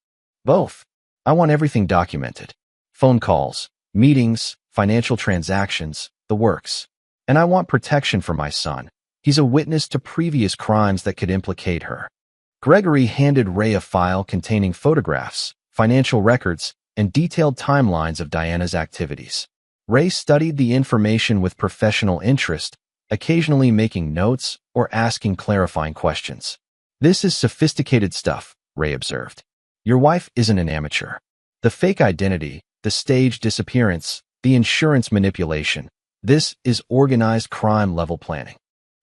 "Both. I want everything documented. Phone calls, meetings, financial transactions, the works. And I want protection for my son. He's a witness to previous crimes that could implicate her." Gregory handed Ray a file containing photographs, financial records, and detailed timelines of Diana's activities. Ray studied the information with professional interest, occasionally making notes or asking clarifying questions. "This is sophisticated stuff," Ray observed. "Your wife isn't an amateur. The fake identity, the staged disappearance, the insurance manipulation, this is organized crime-level planning.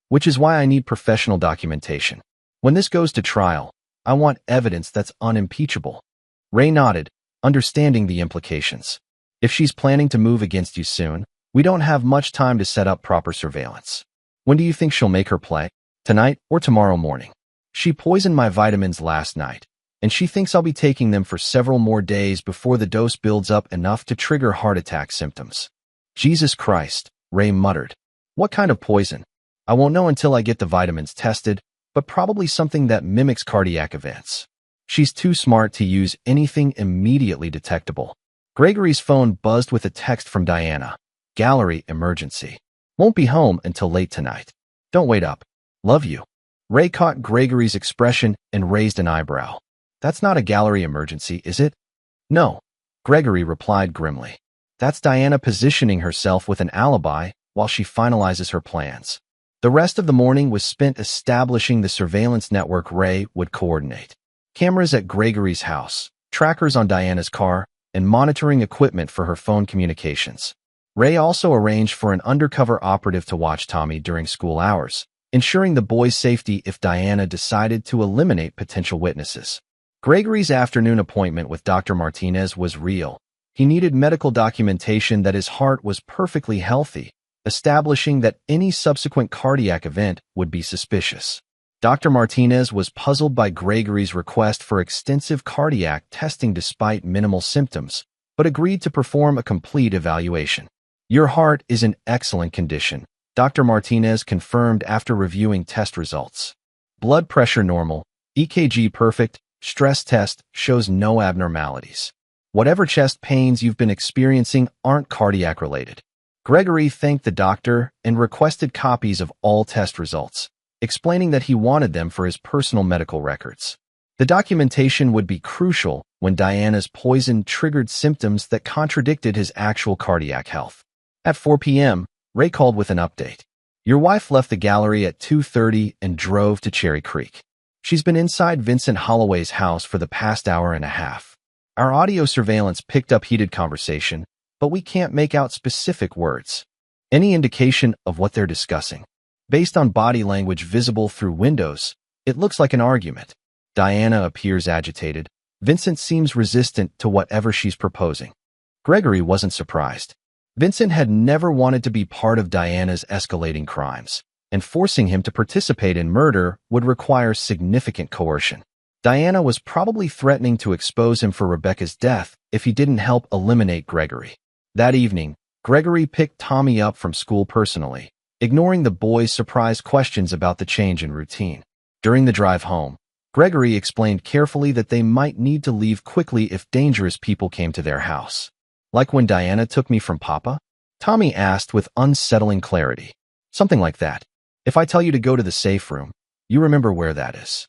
Which is why I need professional documentation. When this goes to trial, I want evidence that's unimpeachable." Ray nodded, understanding the implications. "If she's planning to move against you soon, we don't have much time to set up proper surveillance. When do you think she'll make her play? Tonight or tomorrow morning? She poisoned my vitamins last night, and she thinks I'll be taking them for several more days before the dose builds up enough to trigger heart attack symptoms." "Jesus Christ," Ray muttered. "What kind of poison? I won't know until I get the vitamins tested, but probably something that mimics cardiac events. She's too smart to use anything immediately detectable." Gregory's phone buzzed with a text from Diana. "Gallery emergency. Won't be home until late tonight. Don't wait up. Love you." Ray caught Gregory's expression and raised an eyebrow. "That's not a gallery emergency, is it?" "No," Gregory replied grimly. "That's Diana positioning herself with an alibi while she finalizes her plans." The rest of the morning was spent establishing the surveillance network Ray would coordinate. Cameras at Gregory's house, trackers on Diana's car, and monitoring equipment for her phone communications. Ray also arranged for an undercover operative to watch Tommy during school hours, ensuring the boy's safety if Diana decided to eliminate potential witnesses. Gregory's afternoon appointment with Dr. Martinez was real. He needed medical documentation that his heart was perfectly healthy, establishing that any subsequent cardiac event would be suspicious. Dr. Martinez was puzzled by Gregory's request for extensive cardiac testing despite minimal symptoms, but agreed to perform a complete evaluation. "Your heart is in excellent condition," Dr. Martinez confirmed after reviewing test results. "Blood pressure normal, EKG perfect, stress test shows no abnormalities. Whatever chest pains you've been experiencing aren't cardiac-related." Gregory thanked the doctor and requested copies of all test results, explaining that he wanted them for his personal medical records. The documentation would be crucial when Diana's poison triggered symptoms that contradicted his actual cardiac health. At 4 p.m., Ray called with an update. "Your wife left the gallery at 2:30 and drove to Cherry Creek. She's been inside Vincent Holloway's house for the past hour and a half. Our audio surveillance picked up heated conversation, but we can't make out specific words. Any indication of what they're discussing? Based on body language visible through windows, it looks like an argument. Diana appears agitated. Vincent seems resistant to whatever she's proposing." Gregory wasn't surprised. Vincent had never wanted to be part of Diana's escalating crimes, and forcing him to participate in murder would require significant coercion. Diana was probably threatening to expose him for Rebecca's death if he didn't help eliminate Gregory. That evening, Gregory picked Tommy up from school personally, ignoring the boy's surprised questions about the change in routine. During the drive home, Gregory explained carefully that they might need to leave quickly if dangerous people came to their house. "Like when Diana took me from Papa?" Tommy asked with unsettling clarity. "Something like that. If I tell you to go to the safe room, you remember where that is."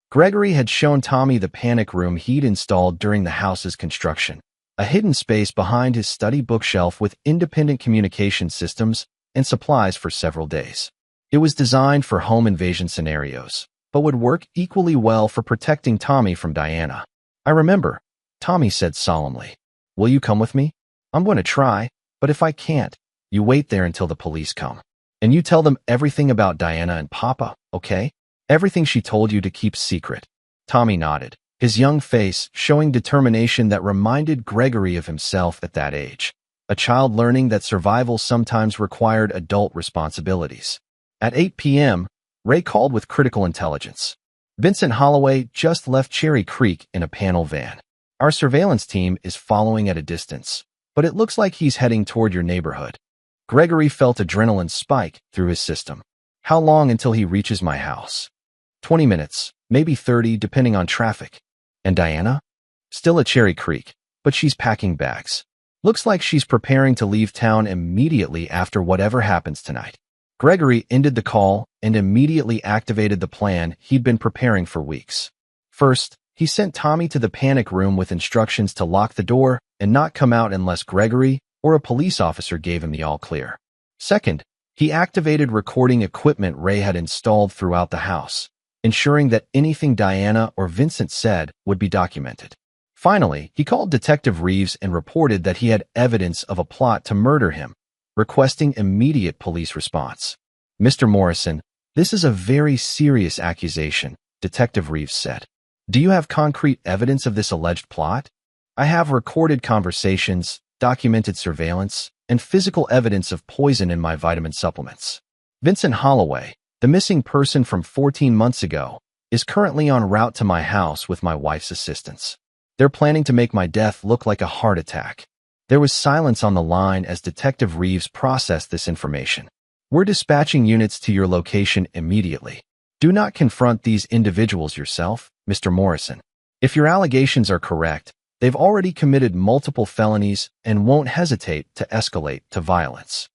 Gregory had shown Tommy the panic room he'd installed during the house's construction, a hidden space behind his study bookshelf with independent communication systems and supplies for several days. It was designed for home invasion scenarios, but would work equally well for protecting Tommy from Diana. "I remember," Tommy said solemnly. "Will you come with me? I'm going to try, but if I can't, you wait there until the police come. And you tell them everything about Diana and Papa, okay? Everything she told you to keep secret." Tommy nodded. his young face showing determination that reminded Gregory of himself at that age, a child learning that survival sometimes required adult responsibilities. At 8 p.m., Ray called with critical intelligence. Vincent Holloway just left Cherry Creek in a panel van. Our surveillance team is following at a distance, but it looks like he's heading toward your neighborhood. Gregory felt adrenaline spike through his system. How long until he reaches my house? 20 minutes, maybe 30, depending on traffic. And Diana? Still at Cherry Creek, but she's packing bags. Looks like she's preparing to leave town immediately after whatever happens tonight. Gregory ended the call and immediately activated the plan he'd been preparing for weeks. First, he sent Tommy to the panic room with instructions to lock the door and not come out unless Gregory or a police officer gave him the all-clear. Second, he activated recording equipment Ray had installed throughout the house, ensuring that anything Diana or Vincent said would be documented. Finally, he called Detective Reeves and reported that he had evidence of a plot to murder him, requesting immediate police response. Mr. Morrison, this is a very serious accusation, Detective Reeves said. Do you have concrete evidence of this alleged plot? I have recorded conversations, documented surveillance, and physical evidence of poison in my vitamin supplements. Vincent Holloway, the missing person from 14 months ago, is currently en route to my house with my wife's assistance. They're planning to make my death look like a heart attack. There was silence on the line as Detective Reeves processed this information. We're dispatching units to your location immediately. Do not confront these individuals yourself, Mr. Morrison. If your allegations are correct, they've already committed multiple felonies and won't hesitate to escalate to violence.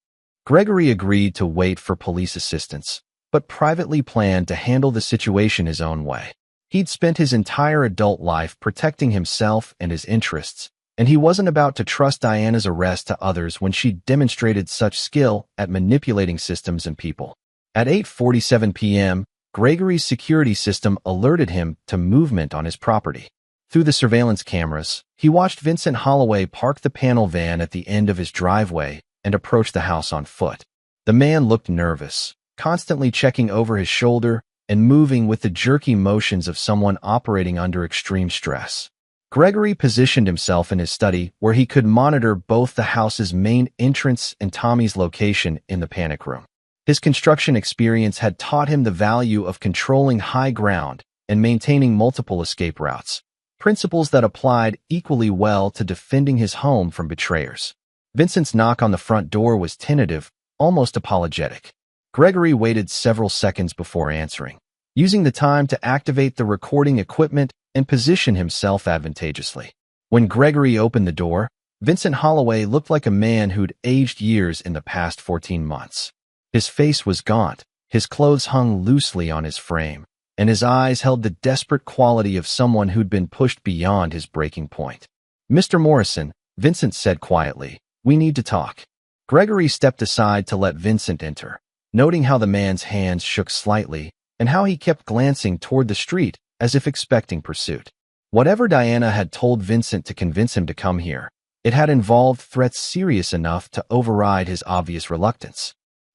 Gregory agreed to wait for police assistance, but privately planned to handle the situation his own way. He'd spent his entire adult life protecting himself and his interests, and he wasn't about to trust Diana's arrest to others when she demonstrated such skill at manipulating systems and people. At 8:47 p.m., Gregory's security system alerted him to movement on his property. Through the surveillance cameras, he watched Vincent Holloway park the panel van at the end of his driveway and approach the house on foot. The man looked nervous, constantly checking over his shoulder and moving with the jerky motions of someone operating under extreme stress. Gregory positioned himself in his study where he could monitor both the house's main entrance and Tommy's location in the panic room. His construction experience had taught him the value of controlling high ground and maintaining multiple escape routes, principles that applied equally well to defending his home from betrayers. Vincent's knock on the front door was tentative, almost apologetic. Gregory waited several seconds before answering, using the time to activate the recording equipment and position himself advantageously. When Gregory opened the door, Vincent Holloway looked like a man who'd aged years in the past 14 months. His face was gaunt, his clothes hung loosely on his frame, and his eyes held the desperate quality of someone who'd been pushed beyond his breaking point. Mr. Morrison, Vincent said quietly, we need to talk. Gregory stepped aside to let Vincent enter, noting how the man's hands shook slightly and how he kept glancing toward the street as if expecting pursuit. Whatever Diana had told Vincent to convince him to come here, it had involved threats serious enough to override his obvious reluctance.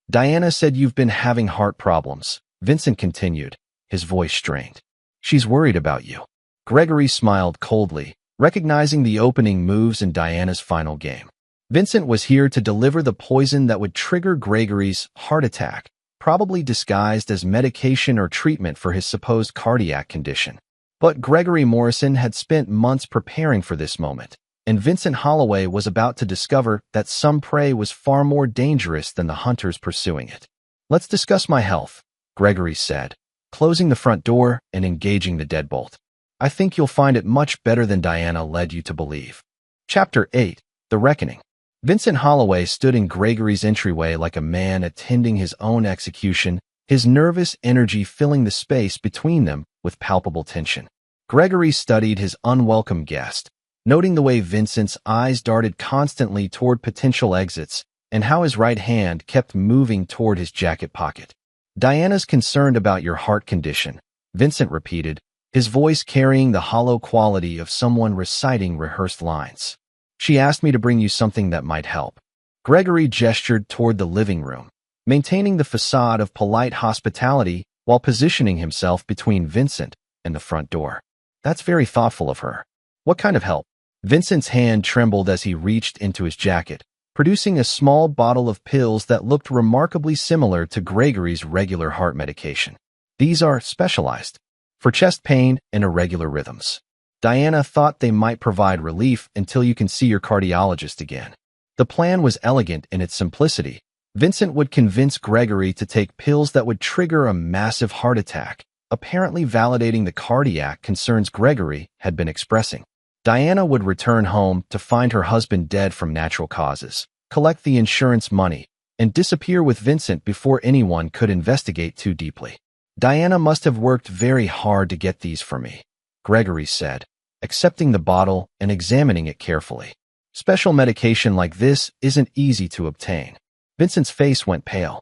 Diana said you've been having heart problems, Vincent continued, his voice strained. She's worried about you. Gregory smiled coldly, recognizing the opening moves in Diana's final game. Vincent was here to deliver the poison that would trigger Gregory's heart attack, probably disguised as medication or treatment for his supposed cardiac condition. But Gregory Morrison had spent months preparing for this moment, and Vincent Holloway was about to discover that some prey was far more dangerous than the hunters pursuing it. Let's discuss my health, Gregory said, closing the front door and engaging the deadbolt. I think you'll find it much better than Diana led you to believe. Chapter 8, The Reckoning. Vincent Holloway stood in Gregory's entryway like a man attending his own execution, his nervous energy filling the space between them with palpable tension. Gregory studied his unwelcome guest, noting the way Vincent's eyes darted constantly toward potential exits and how his right hand kept moving toward his jacket pocket. Diana's concerned about your heart condition, Vincent repeated, his voice carrying the hollow quality of someone reciting rehearsed lines. She asked me to bring you something that might help. Gregory gestured toward the living room, maintaining the facade of polite hospitality while positioning himself between Vincent and the front door. That's very thoughtful of her. What kind of help? Vincent's hand trembled as he reached into his jacket, producing a small bottle of pills that looked remarkably similar to Gregory's regular heart medication. These are specialized for chest pain and irregular rhythms. Diana thought they might provide relief until you can see your cardiologist again. The plan was elegant in its simplicity. Vincent would convince Gregory to take pills that would trigger a massive heart attack, apparently validating the cardiac concerns Gregory had been expressing. Diana would return home to find her husband dead from natural causes, collect the insurance money, and disappear with Vincent before anyone could investigate too deeply. Diana must have worked very hard to get these for me, Gregory said, accepting the bottle and examining it carefully. Special medication like this isn't easy to obtain. Vincent's face went pale.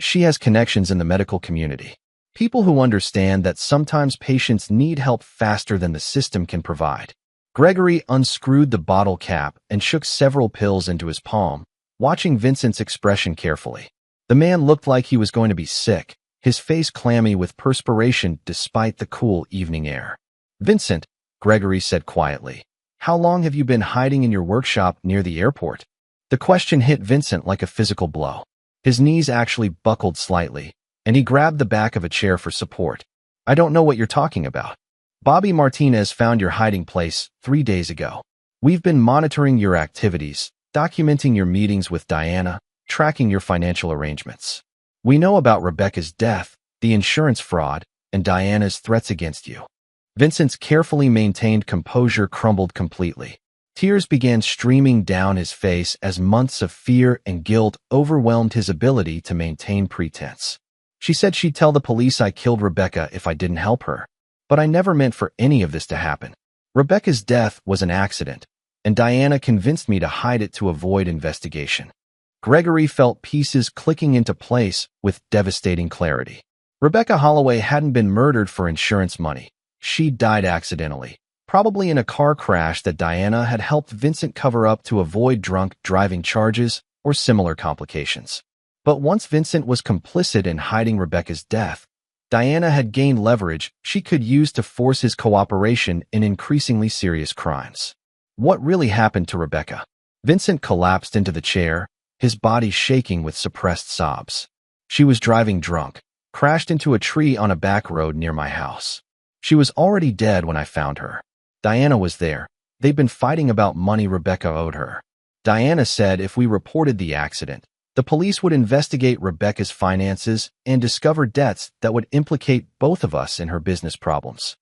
She has connections in the medical community. People who understand that sometimes patients need help faster than the system can provide. Gregory unscrewed the bottle cap and shook several pills into his palm, watching Vincent's expression carefully. The man looked like he was going to be sick, his face clammy with perspiration despite the cool evening air. "Vincent," Gregory said quietly, "how long have you been hiding in your workshop near the airport?" The question hit Vincent like a physical blow. His knees actually buckled slightly, and he grabbed the back of a chair for support. "I don't know what you're talking about. Bobby Martinez found your hiding place 3 days ago. We've been monitoring your activities, documenting your meetings with Diana, tracking your financial arrangements. We know about Rebecca's death, the insurance fraud, and Diana's threats against you." Vincent's carefully maintained composure crumbled completely. Tears began streaming down his face as months of fear and guilt overwhelmed his ability to maintain pretense. "She said she'd tell the police I killed Rebecca if I didn't help her. But I never meant for any of this to happen. Rebecca's death was an accident, and Diana convinced me to hide it to avoid investigation." Gregory felt pieces clicking into place with devastating clarity. Rebecca Holloway hadn't been murdered for insurance money. She died accidentally, probably in a car crash that Diana had helped Vincent cover up to avoid drunk driving charges or similar complications. But once Vincent was complicit in hiding Rebecca's death, Diana had gained leverage she could use to force his cooperation in increasingly serious crimes. What really happened to Rebecca? Vincent collapsed into the chair, his body shaking with suppressed sobs. "She was driving drunk, crashed into a tree on a back road near my house. She was already dead when I found her. Diana was there. They'd been fighting about money Rebecca owed her. Diana said if we reported the accident, the police would investigate Rebecca's finances and discover debts that would implicate both of us in her business problems.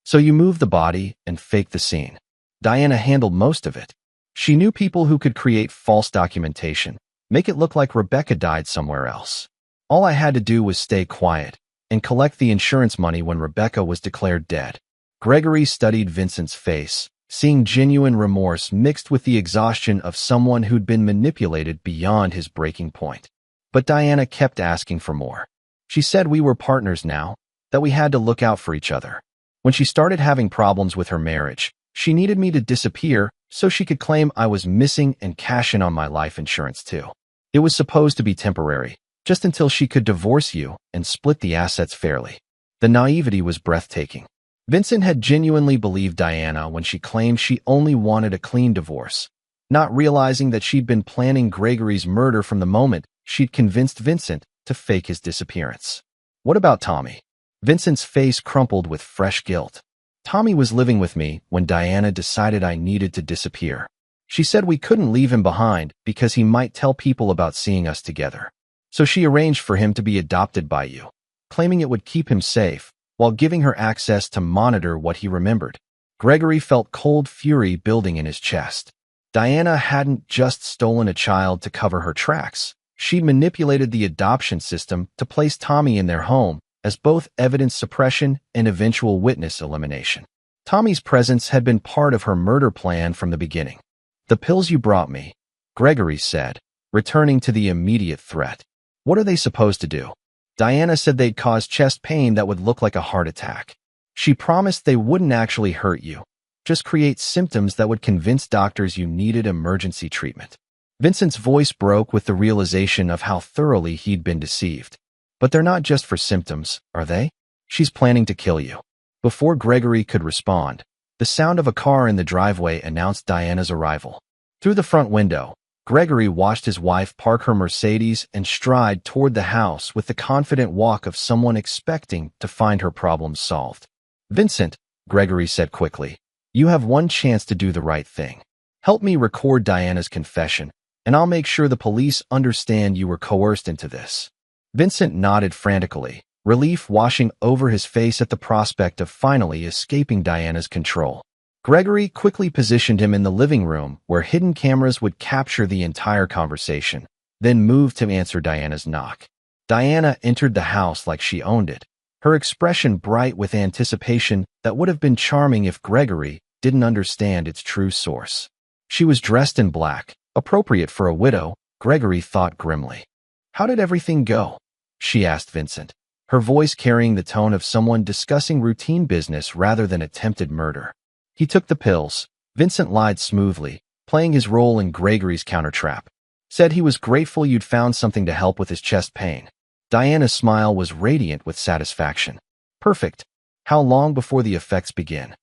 So you moved the body and faked the scene. Diana handled most of it. She knew people who could create false documentation, make it look like Rebecca died somewhere else. All I had to do was stay quiet and collect the insurance money when Rebecca was declared dead." Gregory studied Vincent's face, seeing genuine remorse mixed with the exhaustion of someone who'd been manipulated beyond his breaking point. But Diana kept asking for more. She said we were partners now, that we had to look out for each other. When she started having problems with her marriage, she needed me to disappear so she could claim I was missing and cash in on my life insurance too. It was supposed to be temporary, just until she could divorce you and split the assets fairly. The naivety was breathtaking. Vincent had genuinely believed Diana when she claimed she only wanted a clean divorce, not realizing that she'd been planning Gregory's murder from the moment she'd convinced Vincent to fake his disappearance. What about Tommy? Vincent's face crumpled with fresh guilt. "Tommy was living with me when Diana decided I needed to disappear. She said we couldn't leave him behind because he might tell people about seeing us together. So she arranged for him to be adopted by you, claiming it would keep him safe, while giving her access to monitor what he remembered." Gregory felt cold fury building in his chest. Diana hadn't just stolen a child to cover her tracks. She'd manipulated the adoption system to place Tommy in their home as both evidence suppression and eventual witness elimination. Tommy's presence had been part of her murder plan from the beginning. "The pills you brought me," Gregory said, returning to the immediate threat. "What are they supposed to do?" Diana said they'd cause chest pain that would look like a heart attack. She promised they wouldn't actually hurt you, just create symptoms that would convince doctors you needed emergency treatment. Vincent's voice broke with the realization of how thoroughly he'd been deceived. "But they're not just for symptoms, are they? She's planning to kill you." Before Gregory could respond, the sound of a car in the driveway announced Diana's arrival. Through the front window, Gregory watched his wife park her Mercedes and stride toward the house with the confident walk of someone expecting to find her problems solved. "Vincent," Gregory said quickly, "you have one chance to do the right thing. Help me record Diana's confession, and I'll make sure the police understand you were coerced into this." Vincent nodded frantically, relief washing over his face at the prospect of finally escaping Diana's control. Gregory quickly positioned him in the living room where hidden cameras would capture the entire conversation, then moved to answer Diana's knock. Diana entered the house like she owned it, her expression bright with anticipation that would have been charming if Gregory didn't understand its true source. She was dressed in black, appropriate for a widow, Gregory thought grimly. "How did everything go?" she asked Vincent, her voice carrying the tone of someone discussing routine business rather than attempted murder. "He took the pills," Vincent lied smoothly, playing his role in Gregory's countertrap. "Said he was grateful you'd found something to help with his chest pain." Diana's smile was radiant with satisfaction. "Perfect. How long before the effects begin?"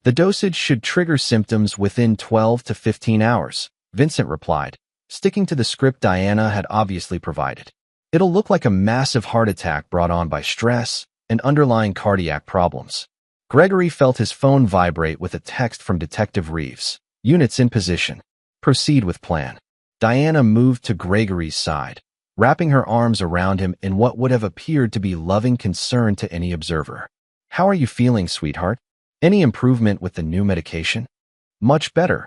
"The dosage should trigger symptoms within 12 to 15 hours, Vincent replied, sticking to the script Diana had obviously provided. "It'll look like a massive heart attack brought on by stress and underlying cardiac problems." Gregory felt his phone vibrate with a text from Detective Reeves. "Units in position. Proceed with plan." Diana moved to Gregory's side, wrapping her arms around him in what would have appeared to be loving concern to any observer. "How are you feeling, sweetheart? Any improvement with the new medication?" "Much better,"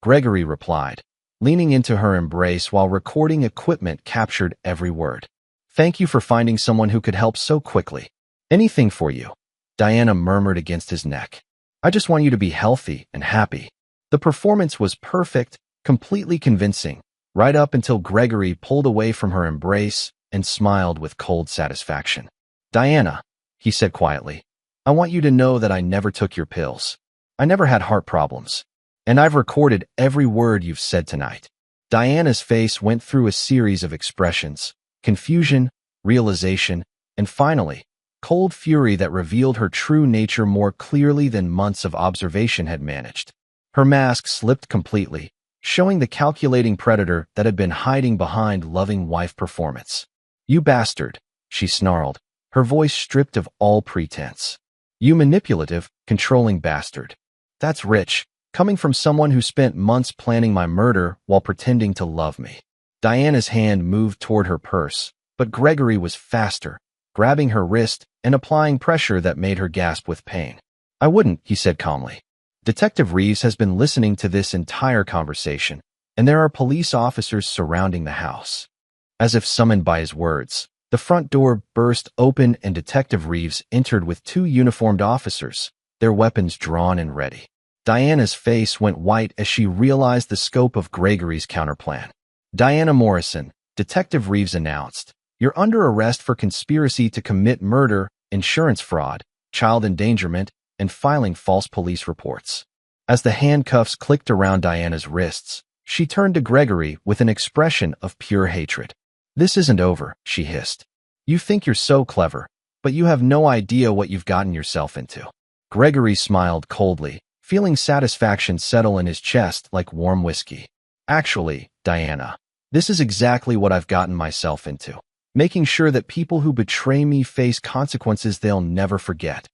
Gregory replied, leaning into her embrace while recording equipment captured every word. "Thank you for finding someone who could help so quickly." "Anything for you," Diana murmured against his neck. "I just want you to be healthy and happy." The performance was perfect, completely convincing, right up until Gregory pulled away from her embrace and smiled with cold satisfaction. "Diana," he said quietly, "I want you to know that I never took your pills. I never had heart problems. And I've recorded every word you've said tonight." Diana's face went through a series of expressions: confusion, realization, and finally, cold fury that revealed her true nature more clearly than months of observation had managed. Her mask slipped completely, showing the calculating predator that had been hiding behind loving wife performance. "You bastard," she snarled, her voice stripped of all pretense. "You manipulative, controlling bastard. That's rich, coming from someone who spent months planning my murder while pretending to love me." Diana's hand moved toward her purse, but Gregory was faster, grabbing her wrist and applying pressure that made her gasp with pain. "I wouldn't," he said calmly. "Detective Reeves has been listening to this entire conversation, and there are police officers surrounding the house." As if summoned by his words, the front door burst open and Detective Reeves entered with 2 uniformed officers, their weapons drawn and ready. Diana's face went white as she realized the scope of Gregory's counterplan. "Diana Morrison," Detective Reeves announced, "you're under arrest for conspiracy to commit murder, insurance fraud, child endangerment, and filing false police reports." As the handcuffs clicked around Diana's wrists, she turned to Gregory with an expression of pure hatred. "This isn't over," she hissed. "You think you're so clever, but you have no idea what you've gotten yourself into." Gregory smiled coldly, feeling satisfaction settle in his chest like warm whiskey. "Actually, Diana, this is exactly what I've gotten myself into. Making sure that people who betray me face consequences they'll never forget."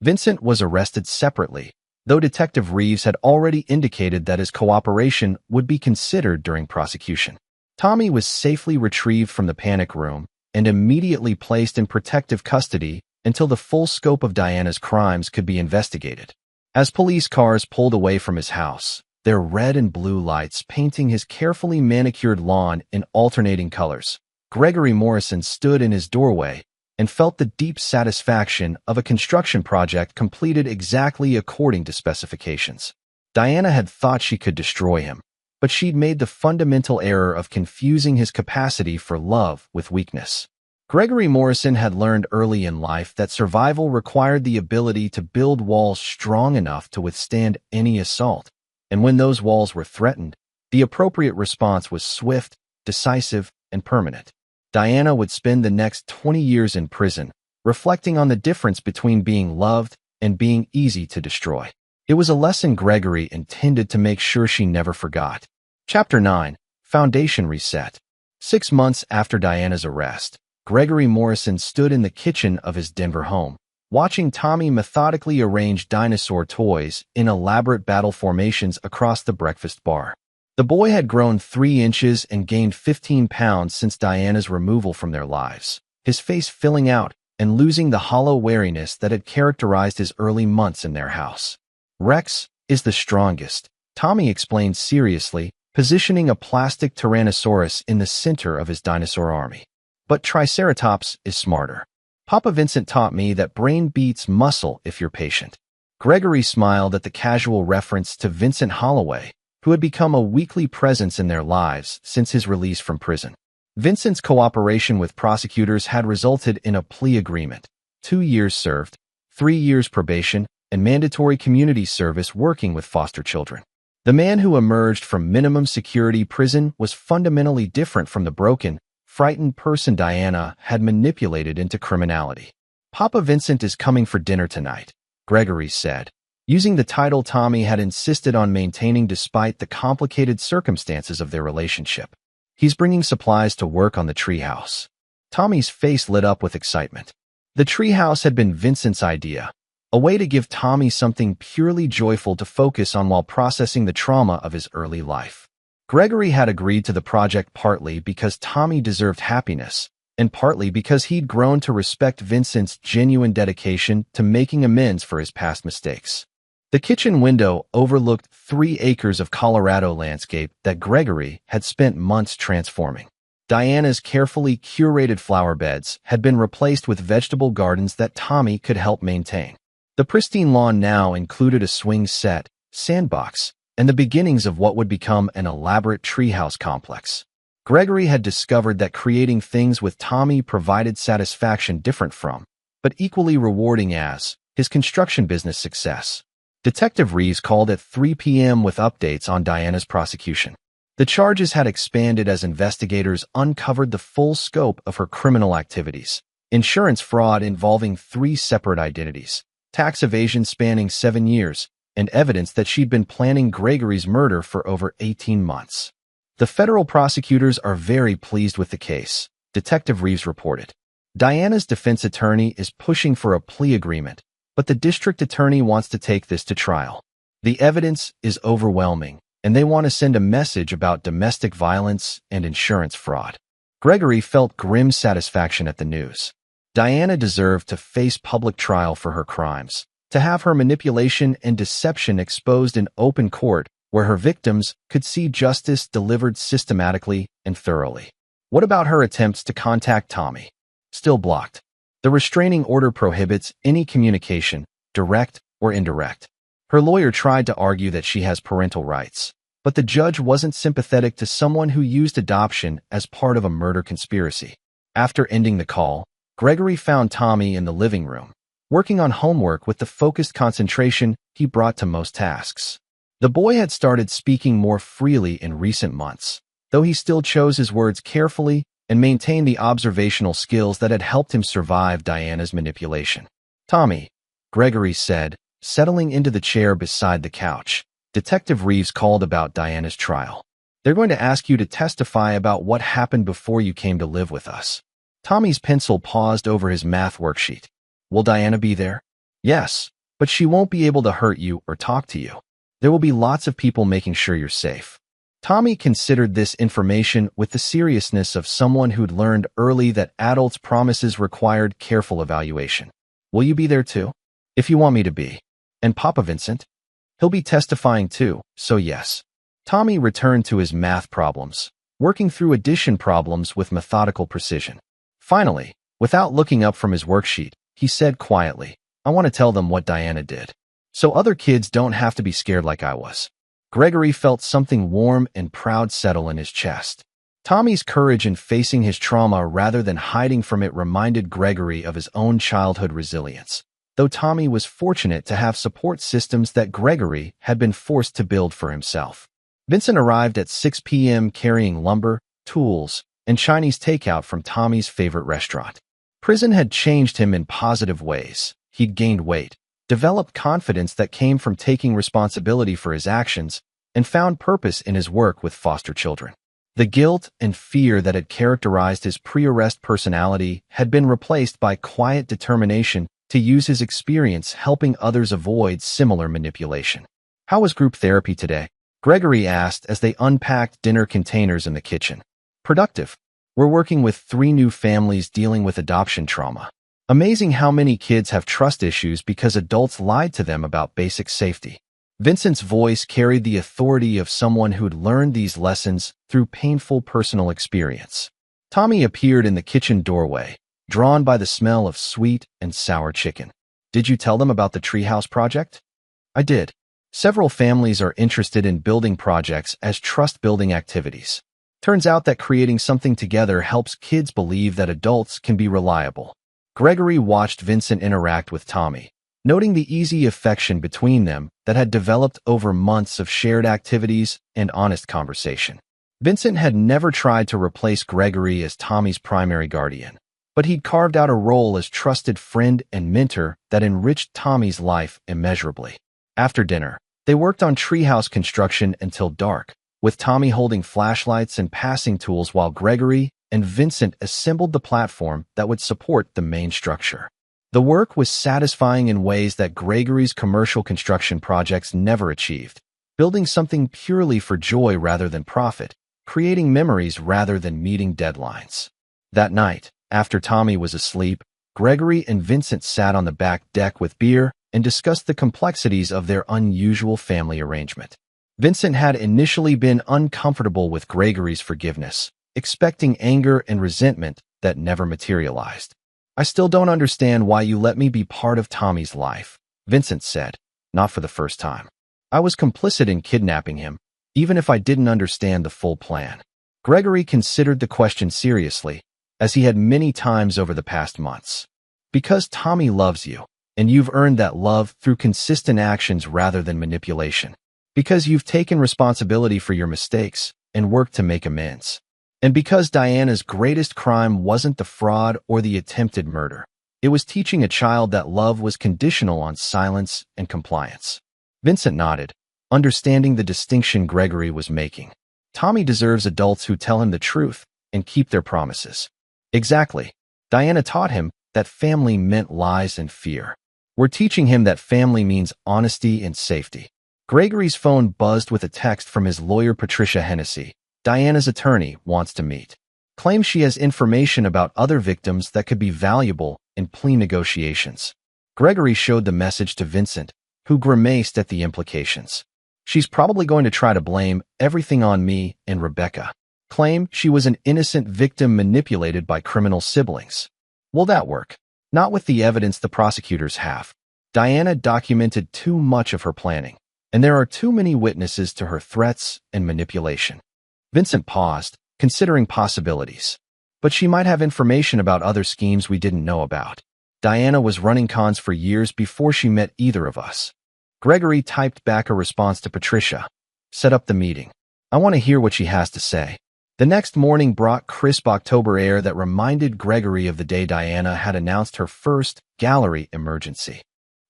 Vincent was arrested separately, though Detective Reeves had already indicated that his cooperation would be considered during prosecution. Tommy was safely retrieved from the panic room and immediately placed in protective custody until the full scope of Diana's crimes could be investigated. As police cars pulled away from his house, their red and blue lights painting his carefully manicured lawn in alternating colors, Gregory Morrison stood in his doorway and felt the deep satisfaction of a construction project completed exactly according to specifications. Diana had thought she could destroy him, but she'd made the fundamental error of confusing his capacity for love with weakness. Gregory Morrison had learned early in life that survival required the ability to build walls strong enough to withstand any assault, and when those walls were threatened, the appropriate response was swift, decisive, and permanent. Diana would spend the next 20 years in prison, reflecting on the difference between being loved and being easy to destroy. It was a lesson Gregory intended to make sure she never forgot. Chapter 9. Foundation Reset. 6 months after Diana's arrest, Gregory Morrison stood in the kitchen of his Denver home, watching Tommy methodically arrange dinosaur toys in elaborate battle formations across the breakfast bar. The boy had grown 3 inches and gained 15 pounds since Diana's removal from their lives, his face filling out and losing the hollow wariness that had characterized his early months in their house. Rex is the strongest, Tommy explained seriously, positioning a plastic Tyrannosaurus in the center of his dinosaur army. But Triceratops is smarter. Papa Vincent taught me that brain beats muscle if you're patient. Gregory smiled at the casual reference to Vincent Holloway, who had become a weekly presence in their lives since his release from prison. Vincent's cooperation with prosecutors had resulted in a plea agreement, 2 years served, 3 years probation, and mandatory community service working with foster children. The man who emerged from minimum security prison was fundamentally different from the broken, frightened person Diana had manipulated into criminality. Papa Vincent is coming for dinner tonight, Gregory said, using the title Tommy had insisted on maintaining despite the complicated circumstances of their relationship. He's bringing supplies to work on the treehouse. Tommy's face lit up with excitement. The treehouse had been Vincent's idea, a way to give Tommy something purely joyful to focus on while processing the trauma of his early life. Gregory had agreed to the project partly because Tommy deserved happiness, and partly because he'd grown to respect Vincent's genuine dedication to making amends for his past mistakes. The kitchen window overlooked 3 acres of Colorado landscape that Gregory had spent months transforming. Diana's carefully curated flower beds had been replaced with vegetable gardens that Tommy could help maintain. The pristine lawn now included a swing set, sandbox, and the beginnings of what would become an elaborate treehouse complex. Gregory had discovered that creating things with Tommy provided satisfaction different from, but equally rewarding as, his construction business success. Detective Reeves called at 3 p.m. with updates on Diana's prosecution. The charges had expanded as investigators uncovered the full scope of her criminal activities: insurance fraud involving 3 separate identities, tax evasion spanning 7 years, and evidence that she'd been planning Gregory's murder for over 18 months. The federal prosecutors are very pleased with the case, Detective Reeves reported. Diana's defense attorney is pushing for a plea agreement, but the district attorney wants to take this to trial. The evidence is overwhelming, and they want to send a message about domestic violence and insurance fraud. Gregory felt grim satisfaction at the news. Diana deserved to face public trial for her crimes, to have her manipulation and deception exposed in open court where her victims could see justice delivered systematically and thoroughly. What about her attempts to contact Tommy? Still blocked. The restraining order prohibits any communication, direct or indirect. Her lawyer tried to argue that she has parental rights, but the judge wasn't sympathetic to someone who used adoption as part of a murder conspiracy. After ending the call, Gregory found Tommy in the living room, working on homework with the focused concentration he brought to most tasks. The boy had started speaking more freely in recent months, though he still chose his words carefully and maintained the observational skills that had helped him survive Diana's manipulation. Tommy, Gregory said, settling into the chair beside the couch. Detective Reeves called about Diana's trial. They're going to ask you to testify about what happened before you came to live with us. Tommy's pencil paused over his math worksheet. Will Diana be there? Yes, but she won't be able to hurt you or talk to you. There will be lots of people making sure you're safe. Tommy considered this information with the seriousness of someone who'd learned early that adults' promises required careful evaluation. Will you be there too? If you want me to be. And Papa Vincent? He'll be testifying too, so yes. Tommy returned to his math problems, working through addition problems with methodical precision. Finally, without looking up from his worksheet, he said quietly, I want to tell them what Diana did, so other kids don't have to be scared like I was. Gregory felt something warm and proud settle in his chest. Tommy's courage in facing his trauma rather than hiding from it reminded Gregory of his own childhood resilience, though Tommy was fortunate to have support systems that Gregory had been forced to build for himself. Vincent arrived at 6 p.m. carrying lumber, tools, and Chinese takeout from Tommy's favorite restaurant. Prison had changed him in positive ways. He'd gained weight, developed confidence that came from taking responsibility for his actions, and found purpose in his work with foster children. The guilt and fear that had characterized his pre-arrest personality had been replaced by quiet determination to use his experience helping others avoid similar manipulation. "How was group therapy today?" Gregory asked as they unpacked dinner containers in the kitchen. "Productive. We're working with 3 new families dealing with adoption trauma. Amazing how many kids have trust issues because adults lied to them about basic safety." Vincent's voice carried the authority of someone who'd learned these lessons through painful personal experience. Tommy appeared in the kitchen doorway, drawn by the smell of sweet and sour chicken. "Did you tell them about the treehouse project?" "I did. Several families are interested in building projects as trust-building activities. Turns out that creating something together helps kids believe that adults can be reliable." Gregory watched Vincent interact with Tommy, noting the easy affection between them that had developed over months of shared activities and honest conversation. Vincent had never tried to replace Gregory as Tommy's primary guardian, but he'd carved out a role as trusted friend and mentor that enriched Tommy's life immeasurably. After dinner, they worked on treehouse construction until dark, with Tommy holding flashlights and passing tools while Gregory and Vincent assembled the platform that would support the main structure. The work was satisfying in ways that Gregory's commercial construction projects never achieved, building something purely for joy rather than profit, creating memories rather than meeting deadlines. That night, after Tommy was asleep, Gregory and Vincent sat on the back deck with beer and discussed the complexities of their unusual family arrangement. Vincent had initially been uncomfortable with Gregory's forgiveness, expecting anger and resentment that never materialized. "I still don't understand why you let me be part of Tommy's life," Vincent said, not for the first time. "I was complicit in kidnapping him, even if I didn't understand the full plan." Gregory considered the question seriously, as he had many times over the past months. "Because Tommy loves you, and you've earned that love through consistent actions rather than manipulation. Because you've taken responsibility for your mistakes and worked to make amends. And because Diana's greatest crime wasn't the fraud or the attempted murder. It was teaching a child that love was conditional on silence and compliance." Vincent nodded, understanding the distinction Gregory was making. Tommy deserves adults who tell him the truth and keep their promises. Exactly. Diana taught him that family meant lies and fear. We're teaching him that family means honesty and safety. Gregory's phone buzzed with a text from his lawyer Patricia Hennessy. "Diana's attorney wants to meet. Claims she has information about other victims that could be valuable in plea negotiations." Gregory showed the message to Vincent, who grimaced at the implications. "She's probably going to try to blame everything on me and Rebecca. Claim she was an innocent victim manipulated by criminal siblings. Will that work? Not with the evidence the prosecutors have. Diana documented too much of her planning, and there are too many witnesses to her threats and manipulation." Vincent paused, considering possibilities. "But she might have information about other schemes we didn't know about. Diana was running cons for years before she met either of us." Gregory typed back a response to Patricia. "Set up the meeting. I want to hear what she has to say." The next morning brought crisp October air that reminded Gregory of the day Diana had announced her first gallery emergency.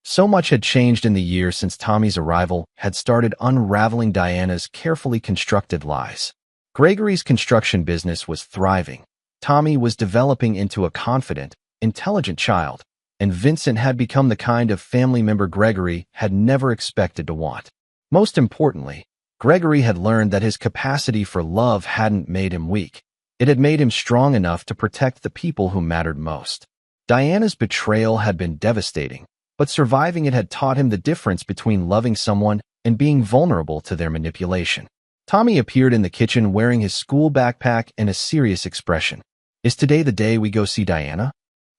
So much had changed in the year since Tommy's arrival had started unraveling Diana's carefully constructed lies. Gregory's construction business was thriving. Tommy was developing into a confident, intelligent child, and Vincent had become the kind of family member Gregory had never expected to want. Most importantly, Gregory had learned that his capacity for love hadn't made him weak. It had made him strong enough to protect the people who mattered most. Diana's betrayal had been devastating, but surviving it had taught him the difference between loving someone and being vulnerable to their manipulation. Tommy appeared in the kitchen wearing his school backpack and a serious expression. "Is today the day we go see Diana?"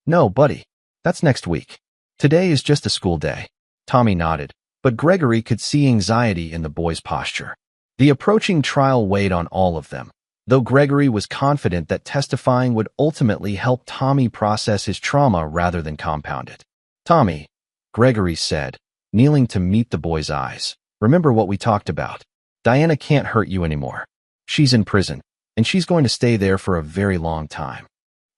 "No, buddy. That's next week. Today is just a school day." Tommy nodded, but Gregory could see anxiety in the boy's posture. The approaching trial weighed on all of them, though Gregory was confident that testifying would ultimately help Tommy process his trauma rather than compound it. "Tommy," Gregory said, kneeling to meet the boy's eyes, "remember what we talked about. Diana can't hurt you anymore. She's in prison, and she's going to stay there for a very long time."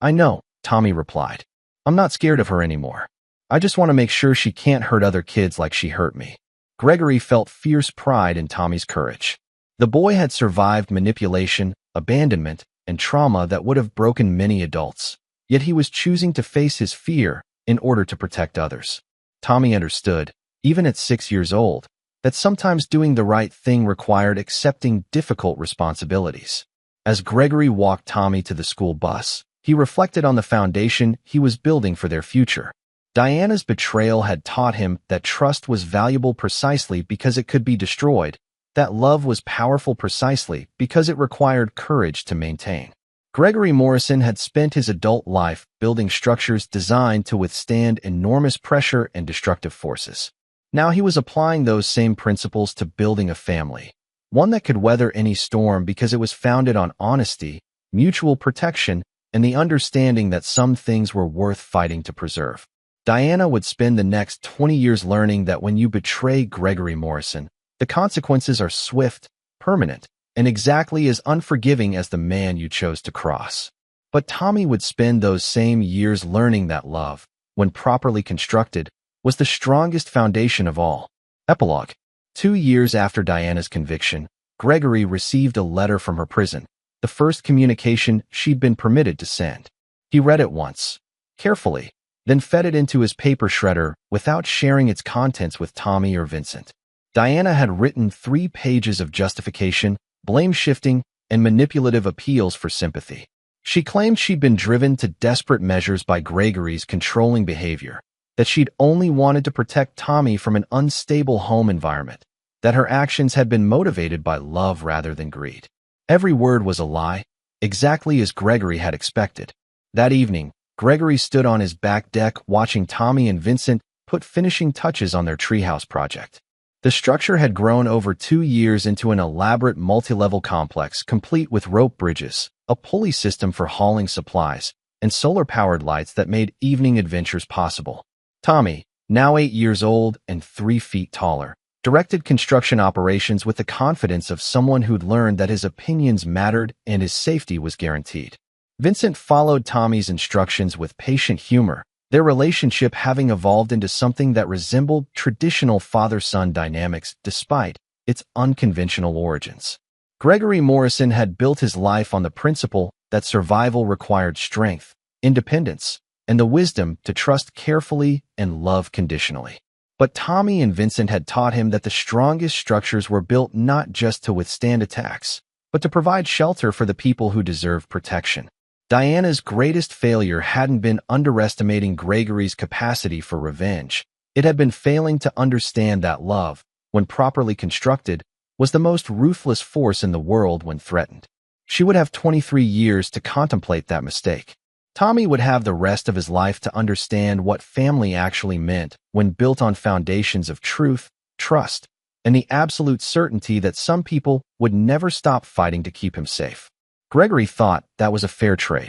"I know," Tommy replied. "I'm not scared of her anymore. I just want to make sure she can't hurt other kids like she hurt me." Gregory felt fierce pride in Tommy's courage. The boy had survived manipulation, abandonment, and trauma that would have broken many adults. Yet he was choosing to face his fear in order to protect others. Tommy understood, even at 6 years old, that sometimes doing the right thing required accepting difficult responsibilities. As Gregory walked Tommy to the school bus, he reflected on the foundation he was building for their future. Diana's betrayal had taught him that trust was valuable precisely because it could be destroyed, that love was powerful precisely because it required courage to maintain. Gregory Morrison had spent his adult life building structures designed to withstand enormous pressure and destructive forces. Now he was applying those same principles to building a family, one that could weather any storm because it was founded on honesty, mutual protection, and the understanding that some things were worth fighting to preserve. Diana would spend the next 20 years learning that when you betray Gregory Morrison, the consequences are swift, permanent, and exactly as unforgiving as the man you chose to cross. But Tommy would spend those same years learning that love, when properly constructed, was the strongest foundation of all. Epilogue. 2 years after Diana's conviction, Gregory received a letter from her prison, the first communication she'd been permitted to send. He read it once, carefully, then fed it into his paper shredder without sharing its contents with Tommy or Vincent. Diana had written 3 pages of justification, blame-shifting, and manipulative appeals for sympathy. She claimed she'd been driven to desperate measures by Gregory's controlling behavior, that she'd only wanted to protect Tommy from an unstable home environment, that her actions had been motivated by love rather than greed. Every word was a lie, exactly as Gregory had expected. That evening, Gregory stood on his back deck watching Tommy and Vincent put finishing touches on their treehouse project. The structure had grown over 2 years into an elaborate multi-level complex complete with rope bridges, a pulley system for hauling supplies, and solar-powered lights that made evening adventures possible. Tommy, now 8 years old and 3 feet taller, directed construction operations with the confidence of someone who'd learned that his opinions mattered and his safety was guaranteed. Vincent followed Tommy's instructions with patient humor, their relationship having evolved into something that resembled traditional father-son dynamics despite its unconventional origins. Gregory Morrison had built his life on the principle that survival required strength, independence, and the wisdom to trust carefully and love conditionally. But Tommy and Vincent had taught him that the strongest structures were built not just to withstand attacks, but to provide shelter for the people who deserved protection. Diana's greatest failure hadn't been underestimating Gregory's capacity for revenge. It had been failing to understand that love, when properly constructed, was the most ruthless force in the world when threatened. She would have 23 years to contemplate that mistake. Tommy would have the rest of his life to understand what family actually meant when built on foundations of truth, trust, and the absolute certainty that some people would never stop fighting to keep him safe. Gregory thought that was a fair trade.